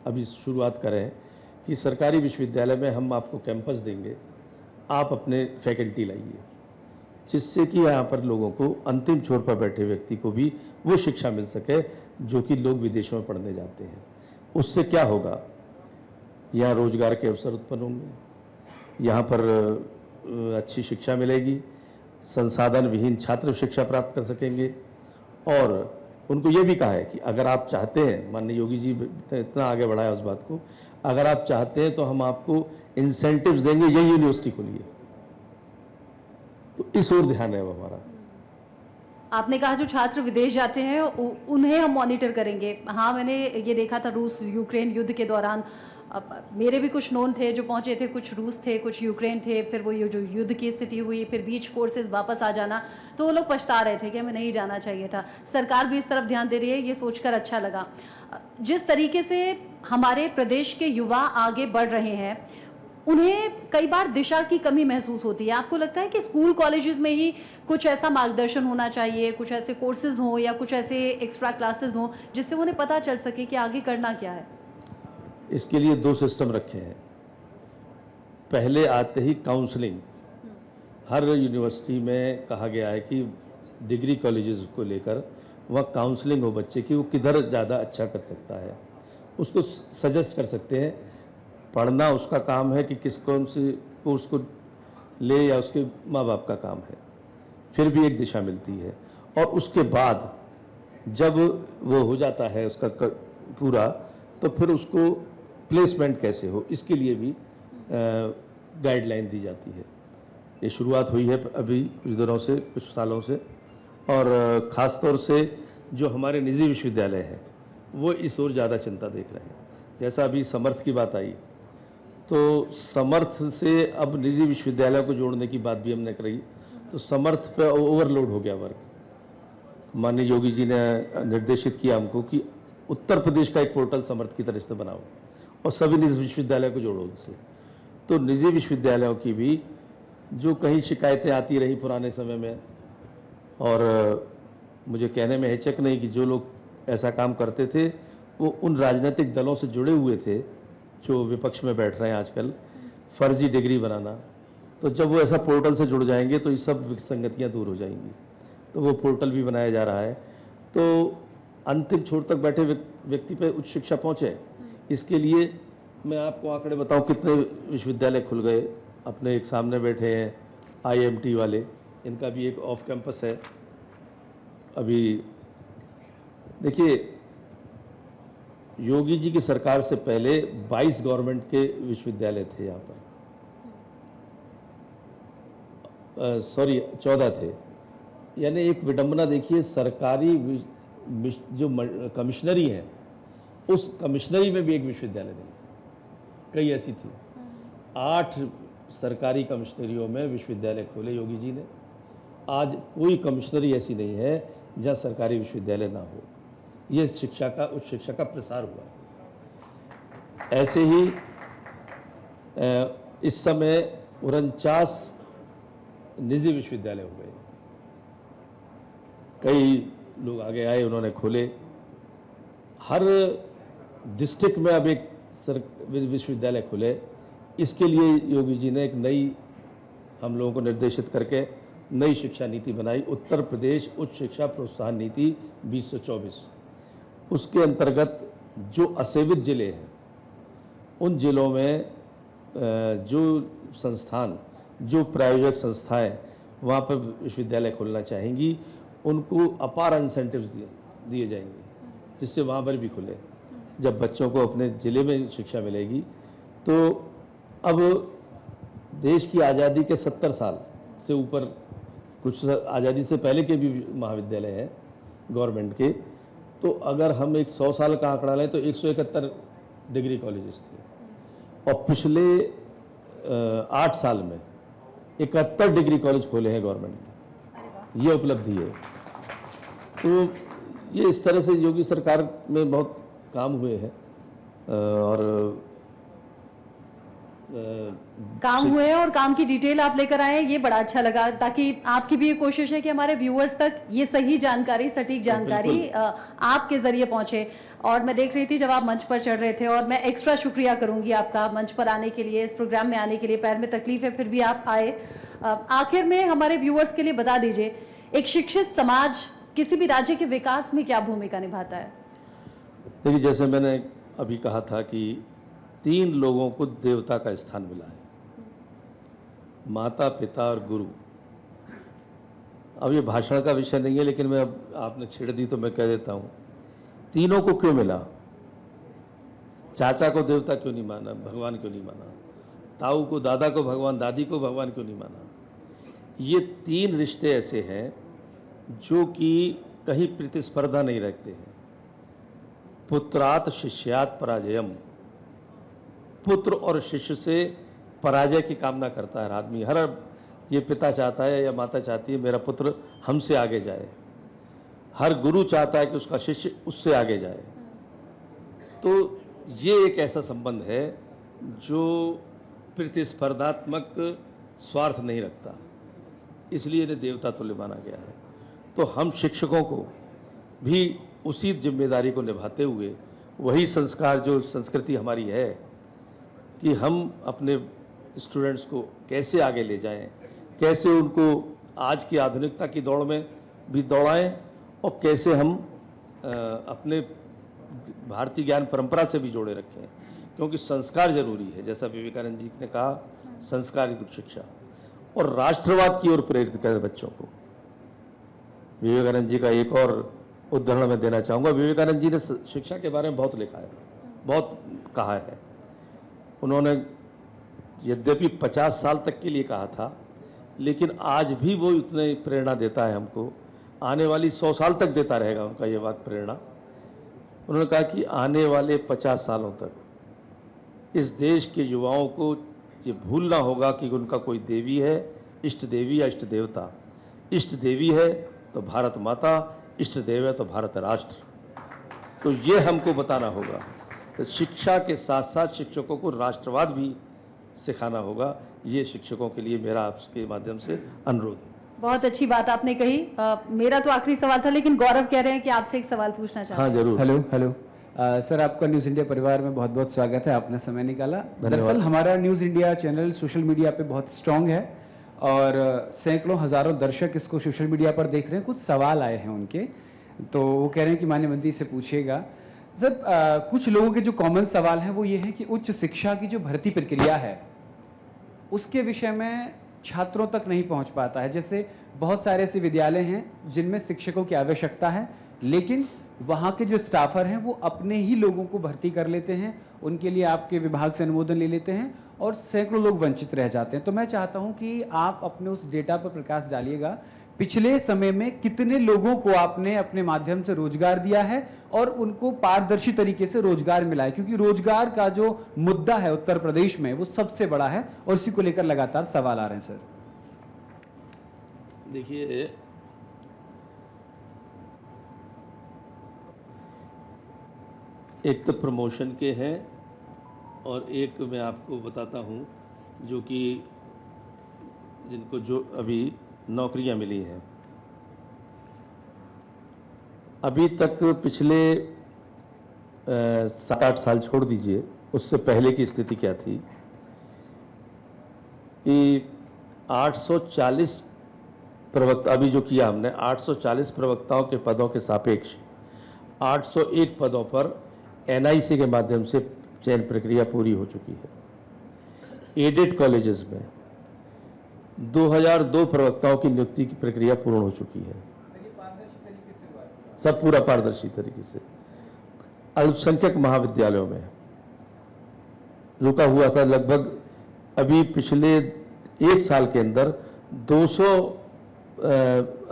अभी शुरुआत करें कि सरकारी विश्वविद्यालय में हम आपको कैंपस देंगे, आप अपने फैकल्टी लाइए, जिससे कि यहाँ पर लोगों को, अंतिम छोर पर बैठे व्यक्ति को भी वो शिक्षा मिल सके जो कि लोग विदेशों में पढ़ने जाते हैं। उससे क्या होगा, यहाँ रोजगार के अवसर उत्पन्न होंगे, यहाँ पर अच्छी शिक्षा मिलेगी, संसाधन विहीन छात्र शिक्षा प्राप्त कर सकेंगे। और उनको ये भी कहा है कि अगर आप चाहते हैं, माननीय योगी जी ने इतना आगे बढ़ाया उस बात को, अगर आप चाहते हैं तो हम आपको इंसेंटिव्स देंगे, यही यूनिवर्सिटी खोलिए। तो इस ओर ध्यान है वो हमारा। आपने कहा जो छात्र विदेश जाते हैं उन्हें हम मॉनिटर करेंगे। हाँ, मैंने ये देखा था रूस यूक्रेन युद्ध के दौरान, अब मेरे भी कुछ नोन थे जो पहुंचे थे, कुछ रूस थे, कुछ यूक्रेन थे, फिर वो जो युद्ध की स्थिति हुई, फिर बीच कोर्सेज वापस आ जाना, तो वो लोग पछता रहे थे कि हमें नहीं जाना चाहिए था। सरकार भी इस तरफ ध्यान दे रही है, ये सोचकर अच्छा लगा। जिस तरीके से हमारे प्रदेश के युवा आगे बढ़ रहे हैं, उन्हें कई बार दिशा की कमी महसूस होती है। आपको लगता है कि स्कूल कॉलेजेस में ही कुछ ऐसा मार्गदर्शन होना चाहिए, कुछ ऐसे कोर्सेज हों या कुछ ऐसे एक्स्ट्रा क्लासेस हों जिससे उन्हें पता चल सके कि आगे करना क्या है? इसके लिए 2 सिस्टम रखे हैं। पहले आते ही काउंसलिंग, हर यूनिवर्सिटी में कहा गया है कि डिग्री कॉलेजेस को लेकर वह काउंसलिंग हो बच्चे की, वो किधर ज़्यादा अच्छा कर सकता है, उसको सजेस्ट कर सकते हैं। पढ़ना उसका काम है कि किस कौन से कोर्स को ले, या उसके माँ बाप का काम है। फिर भी एक दिशा मिलती है। और उसके बाद जब वो हो जाता है उसका पूरा, तो फिर उसको प्लेसमेंट कैसे हो, इसके लिए भी गाइडलाइन दी जाती है। ये शुरुआत हुई है अभी कुछ दिनों से, कुछ सालों से। और ख़ास तौर से जो हमारे निजी विश्वविद्यालय हैं वो इस ओर ज़्यादा चिंता देख रहे हैं। जैसा अभी समर्थ की बात आई, तो समर्थ से अब निजी विश्वविद्यालय को जोड़ने की बात भी हमने करी, तो समर्थ पे ओवरलोड हो गया वर्क। माननीय योगी जी ने निर्देशित किया हमको कि उत्तर प्रदेश का एक पोर्टल समर्थ की तरह से बनाओ और सभी निजी विश्वविद्यालय को जोड़ो उनसे। तो निजी विश्वविद्यालयों की भी जो कहीं शिकायतें आती रही पुराने समय में, और मुझे कहने में हिचक नहीं कि जो लोग ऐसा काम करते थे वो उन राजनीतिक दलों से जुड़े हुए थे जो विपक्ष में बैठ रहे हैं आजकल, फर्जी डिग्री बनाना। तो जब वो ऐसा पोर्टल से जुड़ जाएंगे तो ये सब विसंगतियाँ दूर हो जाएंगी। तो वो पोर्टल भी बनाया जा रहा है, तो अंतिम छोर तक बैठे व्यक्ति पे उच्च शिक्षा पहुँचे। इसके लिए मैं आपको आंकड़े बताऊं कितने विश्वविद्यालय खुल गए। अपने एक सामने बैठे हैं IMT वाले, इनका भी एक ऑफ कैंपस है। अभी देखिए, योगी जी की सरकार से पहले 22 गवर्नमेंट के विश्वविद्यालय थे यहाँ पर, 14 थे। यानी एक विडंबना देखिए, सरकारी जो कमिश्नरी है उस कमिश्नरी में भी एक विश्वविद्यालय नहीं, कई ऐसी थी। 8 सरकारी कमिश्नरियों में विश्वविद्यालय खोले योगी जी ने। आज कोई कमिश्नरी ऐसी नहीं है जहाँ सरकारी विश्वविद्यालय ना हो। ये शिक्षा का, उच्च शिक्षा का प्रसार हुआ। ऐसे ही इस समय 49 निजी विश्वविद्यालय हो गए। कई लोग आगे आए, उन्होंने खोले। हर डिस्ट्रिक्ट में अब एक विश्वविद्यालय खुले। इसके लिए योगी जी ने एक नई, हम लोगों को निर्देशित करके नई शिक्षा नीति बनाई, उत्तर प्रदेश उच्च शिक्षा प्रोत्साहन नीति 2024। उसके अंतर्गत जो असेवित जिले हैं उन जिलों में जो संस्थान, जो प्रायोजक संस्थाएं वहाँ पर विश्वविद्यालय खोलना चाहेंगी, उनको अपार इंसेंटिव्स दिए जाएंगे, जिससे वहाँ पर भी खुले। जब बच्चों को अपने ज़िले में शिक्षा मिलेगी, तो अब देश की आज़ादी के 70 साल से ऊपर, कुछ आज़ादी से पहले के भी महाविद्यालय हैं गवर्नमेंट के, तो अगर हम एक 100 साल का आंकड़ा लें तो 171 डिग्री कॉलेजेस थे। और पिछले 8 साल में 71 डिग्री कॉलेज खोले हैं गवर्नमेंट ने, ये उपलब्धि है। तो ये इस तरह से योगी सरकार में बहुत काम हुए हैं और काम हुए हैं और काम की डिटेल आप लेकर आए हैं, ये बड़ा अच्छा लगा, ताकि आपकी भी ये कोशिश है कि हमारे व्यूअर्स तक ये सही जानकारी, सटीक जानकारी आपके जरिए पहुंचे। और मैं देख रही थी जब आप मंच पर चढ़ रहे थे, और मैं एक्स्ट्रा शुक्रिया करूंगी आपका मंच पर आने के लिए, इस प्रोग्राम में आने के लिए। पैर में तकलीफ है फिर भी आप आए। आखिर में हमारे व्यूअर्स के लिए बता दीजिए, एक शिक्षित समाज किसी भी राज्य के विकास में क्या भूमिका निभाता है? देखिए, जैसे मैंने अभी कहा था कि 3 लोगों को देवता का स्थान मिला है, माता, पिता और गुरु। अब ये भाषण का विषय नहीं है, लेकिन मैं अब आपने छेड़ दी तो मैं कह देता हूं, तीनों को क्यों मिला? चाचा को देवता क्यों नहीं माना, भगवान क्यों नहीं माना? ताऊ को, दादा को भगवान, दादी को भगवान क्यों नहीं माना? ये 3 रिश्ते ऐसे हैं जो कि कहीं प्रतिस्पर्धा नहीं रखते हैं। पुत्रात शिष्यात पराजयम, पुत्र और शिष्य से पराजय की कामना करता है आदमी। हर ये पिता चाहता है या माता चाहती है मेरा पुत्र हमसे आगे जाए, हर गुरु चाहता है कि उसका शिष्य उससे आगे जाए। तो ये एक ऐसा संबंध है जो प्रतिस्पर्धात्मक स्वार्थ नहीं रखता, इसलिए इन्हें देवता तुल्य माना गया है। तो हम शिक्षकों को भी उसी जिम्मेदारी को निभाते हुए, वही संस्कार जो संस्कृति हमारी है कि हम अपने स्टूडेंट्स को कैसे आगे ले जाएं, कैसे उनको आज की आधुनिकता की दौड़ में भी दौड़ाएं और कैसे हम अपने भारतीय ज्ञान परंपरा से भी जोड़े रखें, क्योंकि संस्कार जरूरी है। जैसा विवेकानंद जी ने कहा, संस्कार युक्त शिक्षा, और राष्ट्रवाद की ओर प्रेरित करें बच्चों को। विवेकानंद जी का एक और उदाहरण मैं देना चाहूँगा। विवेकानंद जी ने शिक्षा के बारे में बहुत लिखा है, बहुत कहा है। उन्होंने यद्यपि 50 साल तक के लिए कहा था, लेकिन आज भी वो इतने प्रेरणा देता है हमको, आने वाली 100 साल तक देता रहेगा उनका ये वाक्य प्रेरणा। उन्होंने कहा कि आने वाले 50 सालों तक इस देश के युवाओं को ये भूलना होगा कि उनका कोई देवी है, इष्ट देवी या इष्ट देवता। इष्ट देवी है तो भारत माता, इष्ट देव है तो भारत राष्ट्र। तो ये हमको बताना होगा। तो शिक्षा के साथ साथ शिक्षकों को राष्ट्रवाद भी सिखाना होगा। ये शिक्षकों के लिए मेरा आपके माध्यम से अनुरोध है। बहुत अच्छी बात आपने कही। मेरा तो आखिरी सवाल था, लेकिन गौरव कह रहे हैं कि आपसे एक सवाल पूछना चाहते हैं। हाँ जरूर। हेलो सर, आपका न्यूज़ इंडिया परिवार में बहुत बहुत स्वागत है, आपने समय निकाला। दरअसल हमारा news India channel social media पे बहुत स्ट्रांग है और सैकड़ों हजारों दर्शक इसको सोशल मीडिया पर देख रहे हैं। कुछ सवाल आए हैं उनके, तो वो कह रहे हैं कि माननीय मंत्री से पूछिएगा। सर, कुछ लोगों के जो कॉमन सवाल हैं वो ये है कि उच्च शिक्षा की जो भर्ती प्रक्रिया है उसके विषय में छात्रों तक नहीं पहुंच पाता है। जैसे बहुत सारे ऐसे विद्यालय हैं जिनमें शिक्षकों की आवश्यकता है, लेकिन वहाँ के जो स्टाफर हैं वो अपने ही लोगों को भर्ती कर लेते हैं, उनके लिए आपके विभाग से अनुमोदन ले लेते हैं और सैकड़ों लोग वंचित रह जाते हैं। तो मैं चाहता हूँ कि आप अपने उस डेटा पर प्रकाश डालिएगा, पिछले समय में कितने लोगों को आपने अपने माध्यम से रोजगार दिया है और उनको पारदर्शी तरीके से रोजगार मिला है, क्योंकि रोजगार का जो मुद्दा है उत्तर प्रदेश में वो सबसे बड़ा है और इसी को लेकर लगातार सवाल आ रहे हैं। सर देखिए, एक तो प्रमोशन के हैं और एक मैं आपको बताता हूं जो कि जिनको जो अभी नौकरियां मिली हैं। अभी तक पिछले 7-8 साल छोड़ दीजिए, उससे पहले की स्थिति क्या थी कि 840 प्रवक्ता, अभी जो किया हमने 840 प्रवक्ताओं के पदों के सापेक्ष 801 पदों पर NIC के माध्यम से चयन प्रक्रिया पूरी हो चुकी है। एडेड कॉलेजेस में 2002 प्रवक्ताओं की नियुक्ति की प्रक्रिया पूर्ण हो चुकी है। सब पूरा पारदर्शी तरीके से। अल्पसंख्यक महाविद्यालयों में रुका हुआ था लगभग, अभी पिछले 1 साल के अंदर 200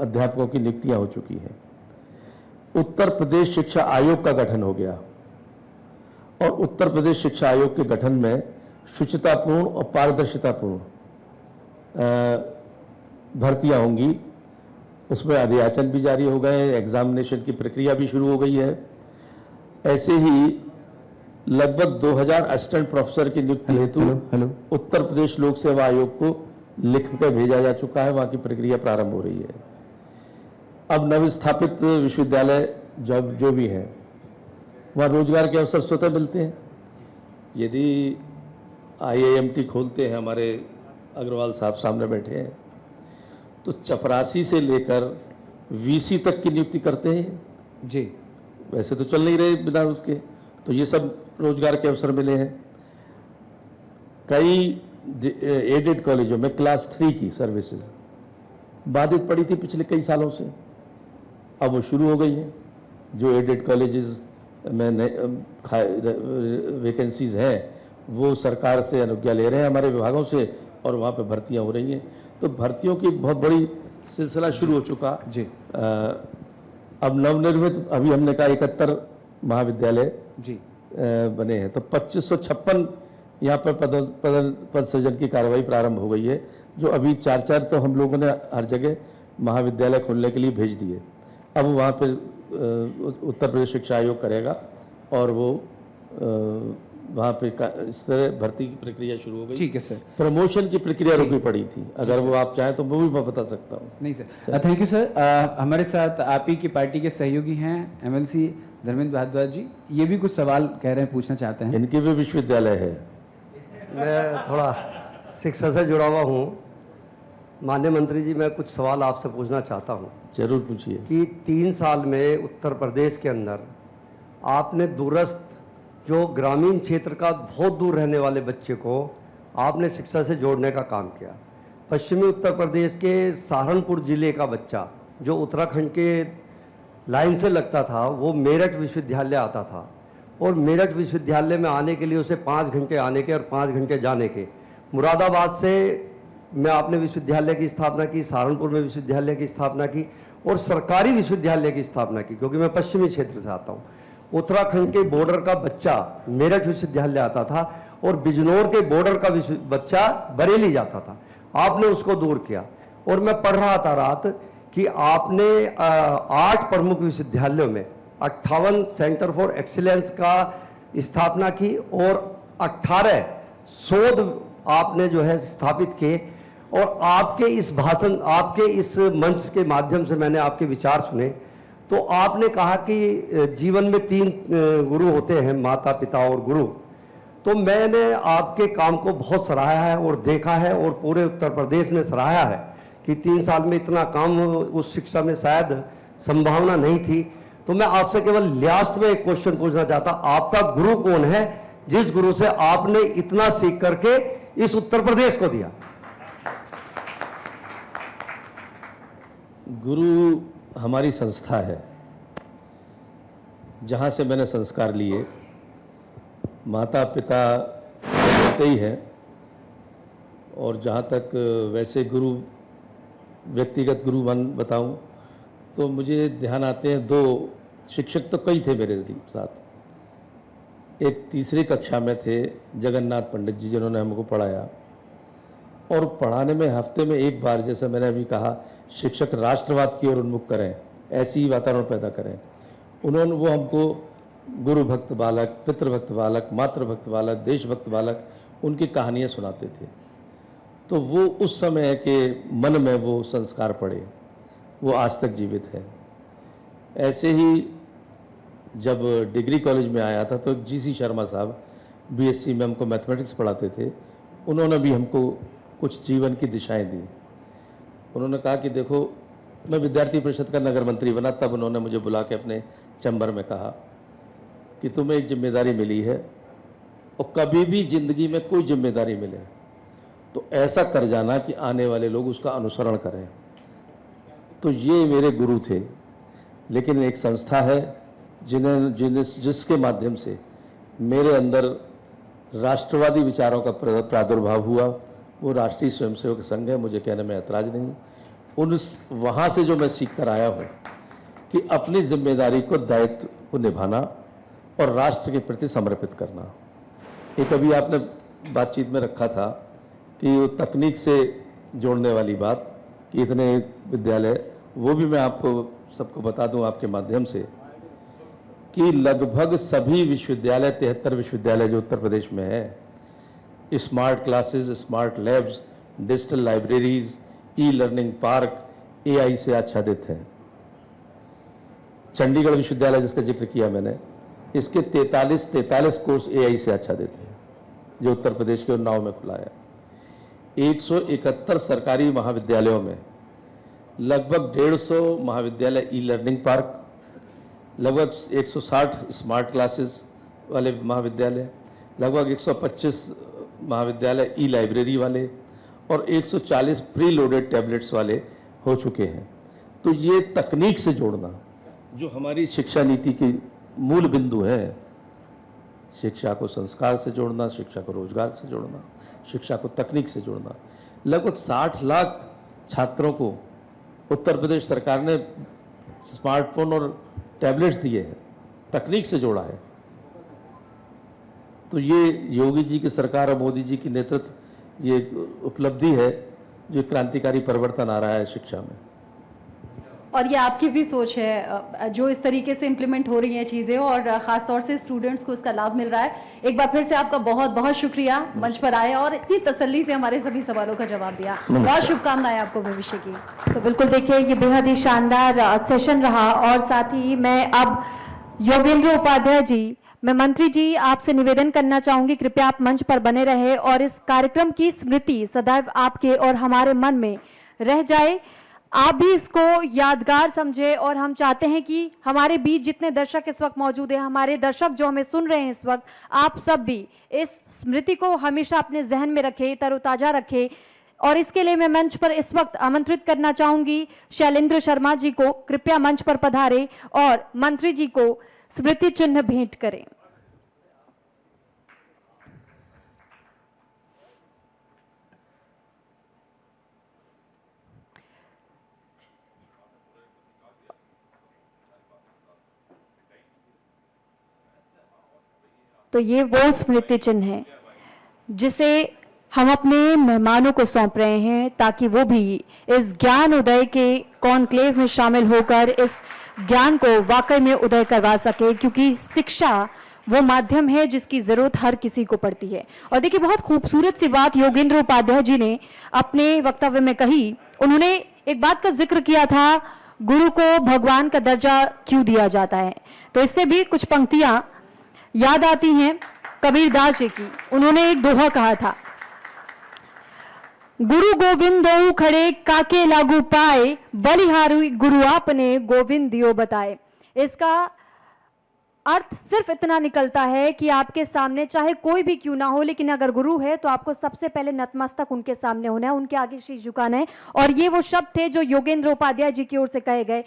अध्यापकों की नियुक्तियां हो चुकी हैं। उत्तर प्रदेश शिक्षा आयोग का गठन हो गया और उत्तर प्रदेश शिक्षा आयोग के गठन में शुचितापूर्ण और पारदर्शितापूर्ण भर्तियां होंगी, उसमें अध्याचन भी जारी हो गए, एग्जामिनेशन की प्रक्रिया भी शुरू हो गई है। ऐसे ही लगभग 2000 असिस्टेंट प्रोफेसर की नियुक्ति हेतु उत्तर प्रदेश लोक सेवा आयोग को लिख कर भेजा जा चुका है, वहां की प्रक्रिया प्रारंभ हो रही है। अब नवस्थापित विश्वविद्यालय जो भी हैं वहाँ रोजगार के अवसर स्वतः मिलते हैं। यदि IIMT खोलते हैं, हमारे अग्रवाल साहब सामने बैठे हैं, तो चपरासी से लेकर VC तक की नियुक्ति करते हैं जी। वैसे तो चल नहीं रहे बिना उसके, तो ये सब रोजगार के अवसर मिले हैं। कई एडेड कॉलेजों में क्लास 3 की सर्विसेज बाधित पड़ी थी पिछले कई सालों से, अब वो शुरू हो गई हैं। जो एडेड कॉलेजेस में वैकेंसीज हैं वो सरकार से अनुज्ञा ले रहे हैं हमारे विभागों से, और वहाँ पे भर्तियाँ हो रही हैं। तो भर्तियों की बहुत बड़ी सिलसिला शुरू हो चुका जी। अब नवनिर्मित अभी हमने कहा 71 महाविद्यालय जी बने हैं, तो 2556 यहाँ पर पद सृजन की कार्रवाई प्रारंभ हो गई है, जो अभी 4-4 तो हम लोगों ने हर जगह महाविद्यालय खोलने के लिए भेज दिए। अब वहाँ पे उत्तर प्रदेश शिक्षा आयोग करेगा और वो वहाँ पे इस तरह भर्ती की प्रक्रिया शुरू हो गई। ठीक है सर। प्रमोशन की प्रक्रिया रुकी पड़ी थी, अगर वो आप चाहें तो वो भी मैं बता सकता हूँ। नहीं सर, थैंक यू सर। हमारे साथ आप ही की पार्टी के सहयोगी हैं MLC धर्मेंद्र भारद्वाज जी, ये भी कुछ सवाल कह रहे हैं, पूछना चाहते हैं। इनके भी विश्वविद्यालय है। मैं थोड़ा शिक्षा से जुड़ा हुआ हूँ। माननीय मंत्री जी, मैं कुछ सवाल आपसे पूछना चाहता हूँ। जरूर पूछिए। कि 3 साल में उत्तर प्रदेश के अंदर आपने दूरस्थ जो ग्रामीण क्षेत्र का बहुत दूर रहने वाले बच्चे को आपने शिक्षा से जोड़ने का काम किया। पश्चिमी उत्तर प्रदेश के सहारनपुर जिले का बच्चा जो उत्तराखंड के लाइन से लगता था, वो मेरठ विश्वविद्यालय आता था, और मेरठ विश्वविद्यालय में आने के लिए उसे 5 घंटे आने के और 5 घंटे जाने के। मुरादाबाद से मैं आपने विश्वविद्यालय की स्थापना की, सहारनपुर में विश्वविद्यालय की स्थापना की, और सरकारी विश्वविद्यालय की स्थापना की, क्योंकि मैं पश्चिमी क्षेत्र से आता हूँ। उत्तराखंड के बॉर्डर का बच्चा मेरठ विश्वविद्यालय आता था, और बिजनौर के बॉर्डर का बच्चा बरेली जाता था। आपने उसको दूर किया। और मैं पढ़ रहा था रात कि आपने 8 प्रमुख विश्वविद्यालयों में 58 सेंटर फॉर एक्सीलेंस का स्थापना की, और 18 शोध आपने जो है स्थापित किए। और आपके इस भाषण, आपके इस मंच के माध्यम से मैंने आपके विचार सुने। तो आपने कहा कि जीवन में 3 गुरु होते हैं, माता, पिता और गुरु। तो मैंने आपके काम को बहुत सराहा है और देखा है, और पूरे उत्तर प्रदेश ने सराहा है कि 3 साल में इतना काम उस शिक्षा में शायद संभावना नहीं थी। तो मैं आपसे केवल लास्ट में एक क्वेश्चन पूछना चाहता, आपका गुरु कौन है, जिस गुरु से आपने इतना सीख करके इस उत्तर प्रदेश को दिया? गुरु हमारी संस्था है, जहाँ से मैंने संस्कार लिए। माता पिता होते ही हैं, और जहाँ तक वैसे गुरु, व्यक्तिगत गुरु बताऊं तो मुझे ध्यान आते हैं 2 शिक्षक, तो कई थे मेरे साथ। एक 3री कक्षा में थे जगन्नाथ पंडित जी, जिन्होंने हमको पढ़ाया, और पढ़ाने में हफ्ते में 1 बार, जैसे मैंने अभी कहा, शिक्षक राष्ट्रवाद की ओर उन्मुख करें, ऐसी ही वातावरण पैदा करें। वो हमको गुरु भक्त बालक, पितृभक्त बालक, मातृभक्त बालक, देशभक्त बालक, उनकी कहानियाँ सुनाते थे। तो वो उस समय के मन में वो संस्कार पड़े, वो आज तक जीवित है। ऐसे ही जब डिग्री कॉलेज में आया था तो GC शर्मा साहब BSc में हमको मैथमेटिक्स पढ़ाते थे। उन्होंने भी हमको कुछ जीवन की दिशाएं दी। उन्होंने कहा कि देखो, मैं विद्यार्थी परिषद का नगर मंत्री बना, तब उन्होंने मुझे बुला के अपने चैम्बर में कहा कि तुम्हें एक जिम्मेदारी मिली है, और कभी भी जिंदगी में कोई जिम्मेदारी मिले तो ऐसा कर जाना कि आने वाले लोग उसका अनुसरण करें। तो ये मेरे गुरु थे। लेकिन एक संस्था है जिसके माध्यम से मेरे अंदर राष्ट्रवादी विचारों का प्रादुर्भाव हुआ, वो राष्ट्रीय स्वयंसेवक संघ है। मुझे कहने में ऐतराज नहीं। वहाँ से जो मैं सीख कर आया हूँ कि अपनी जिम्मेदारी को, दायित्व को निभाना और राष्ट्र के प्रति समर्पित करना। एक अभी आपने बातचीत में रखा था कि वो तकनीक से जोड़ने वाली बात कि इतने विद्यालय, वो भी मैं आपको सबको बता दूं आपके माध्यम से कि लगभग सभी विश्वविद्यालय, 73 विश्वविद्यालय जो उत्तर प्रदेश में है, smart classes, smart labs, digital libraries, e learning park AI से आच्छादित हैं। चंडीगढ़ विश्वविद्यालय जिसका जिक्र किया मैंने, इसके 43 कोर्स AI से आच्छादित हैं, जो उत्तर प्रदेश के उन्नाव में खुला है। 171 सरकारी महाविद्यालयों में लगभग 150 महाविद्यालय ई लर्निंग पार्क, लगभग 160 स्मार्ट क्लासेस वाले महाविद्यालय, लगभग 125 महाविद्यालय ई लाइब्रेरी वाले और 140 प्री लोडेड टैबलेट्स वाले हो चुके हैं। तो ये तकनीक से जोड़ना जो हमारी शिक्षा नीति की मूल बिंदु है, शिक्षा को संस्कार से जोड़ना, शिक्षा को रोजगार से जोड़ना, शिक्षा को तकनीक से जोड़ना। लगभग 60 लाख छात्रों को उत्तर प्रदेश सरकार ने स्मार्टफोन और टैबलेट्स दिए हैं, तकनीक से जोड़ा है। तो ये योगी जी की सरकार और मोदी जी की नेतृत्व, ये उपलब्धि है जो क्रांतिकारी परिवर्तन आ रहा है शिक्षा में। और ये आपकी भी सोच है जो इस तरीके से इम्प्लीमेंट हो रही हैं चीज़ें और ख़ास तौर से स्टूडेंट्स को इसका लाभ मिल रहा है। एक बार फिर से आपका बहुत बहुत शुक्रिया मंच पर आए और इतनी तसल्ली से हमारे सभी सवालों का जवाब दिया। बहुत शुभकामनाएं आपको भविष्य की। तो बिल्कुल देखिए, ये बेहद ही शानदार सेशन रहा और साथ ही मैं अब योगेंद्र उपाध्याय जी, मैं मंत्री जी आपसे निवेदन करना चाहूंगी, कृपया आप मंच पर बने रहे और इस कार्यक्रम की स्मृति सदैव आपके और हमारे मन में रह जाए। आप भी इसको यादगार समझे और हम चाहते हैं कि हमारे बीच जितने दर्शक इस वक्त मौजूद हैं, हमारे दर्शक जो हमें सुन रहे हैं इस वक्त, आप सब भी इस स्मृति को हमेशा अपने जहन में रखें, तरोताजा रखें। और इसके लिए मैं मंच पर इस वक्त आमंत्रित करना चाहूंगी शैलेंद्र शर्मा जी को, कृपया मंच पर पधारें और मंत्री जी को स्मृति चिन्ह भेंट करें। तो ये वो स्मृति चिन्ह है जिसे हम अपने मेहमानों को सौंप रहे हैं ताकि वो भी इस ज्ञान उदय के कॉन्क्लेव में शामिल होकर इस ज्ञान को वाकई में उदय करवा सके, क्योंकि शिक्षा वो माध्यम है जिसकी जरूरत हर किसी को पड़ती है। और देखिए, बहुत खूबसूरत सी बात योगेंद्र उपाध्याय जी ने अपने वक्तव्य में कही। उन्होंने एक बात का जिक्र किया था, गुरु को भगवान का दर्जा क्यों दिया जाता है। तो इससे भी कुछ पंक्तियां याद आती हैं कबीरदास जी की। उन्होंने एक दोहा कहा था, गुरु गोविंद दो खड़े काके लागू पाए, बलिहारी गुरु आपने गोविंद दियो बताए। इसका अर्थ सिर्फ इतना निकलता है कि आपके सामने चाहे कोई भी क्यों ना हो, लेकिन अगर गुरु है तो आपको सबसे पहले नतमस्तक उनके सामने होना है, उनके आगे शीश झुकाना है। और ये वो शब्द थे जो योगेंद्र उपाध्याय जी की ओर से कहे गए।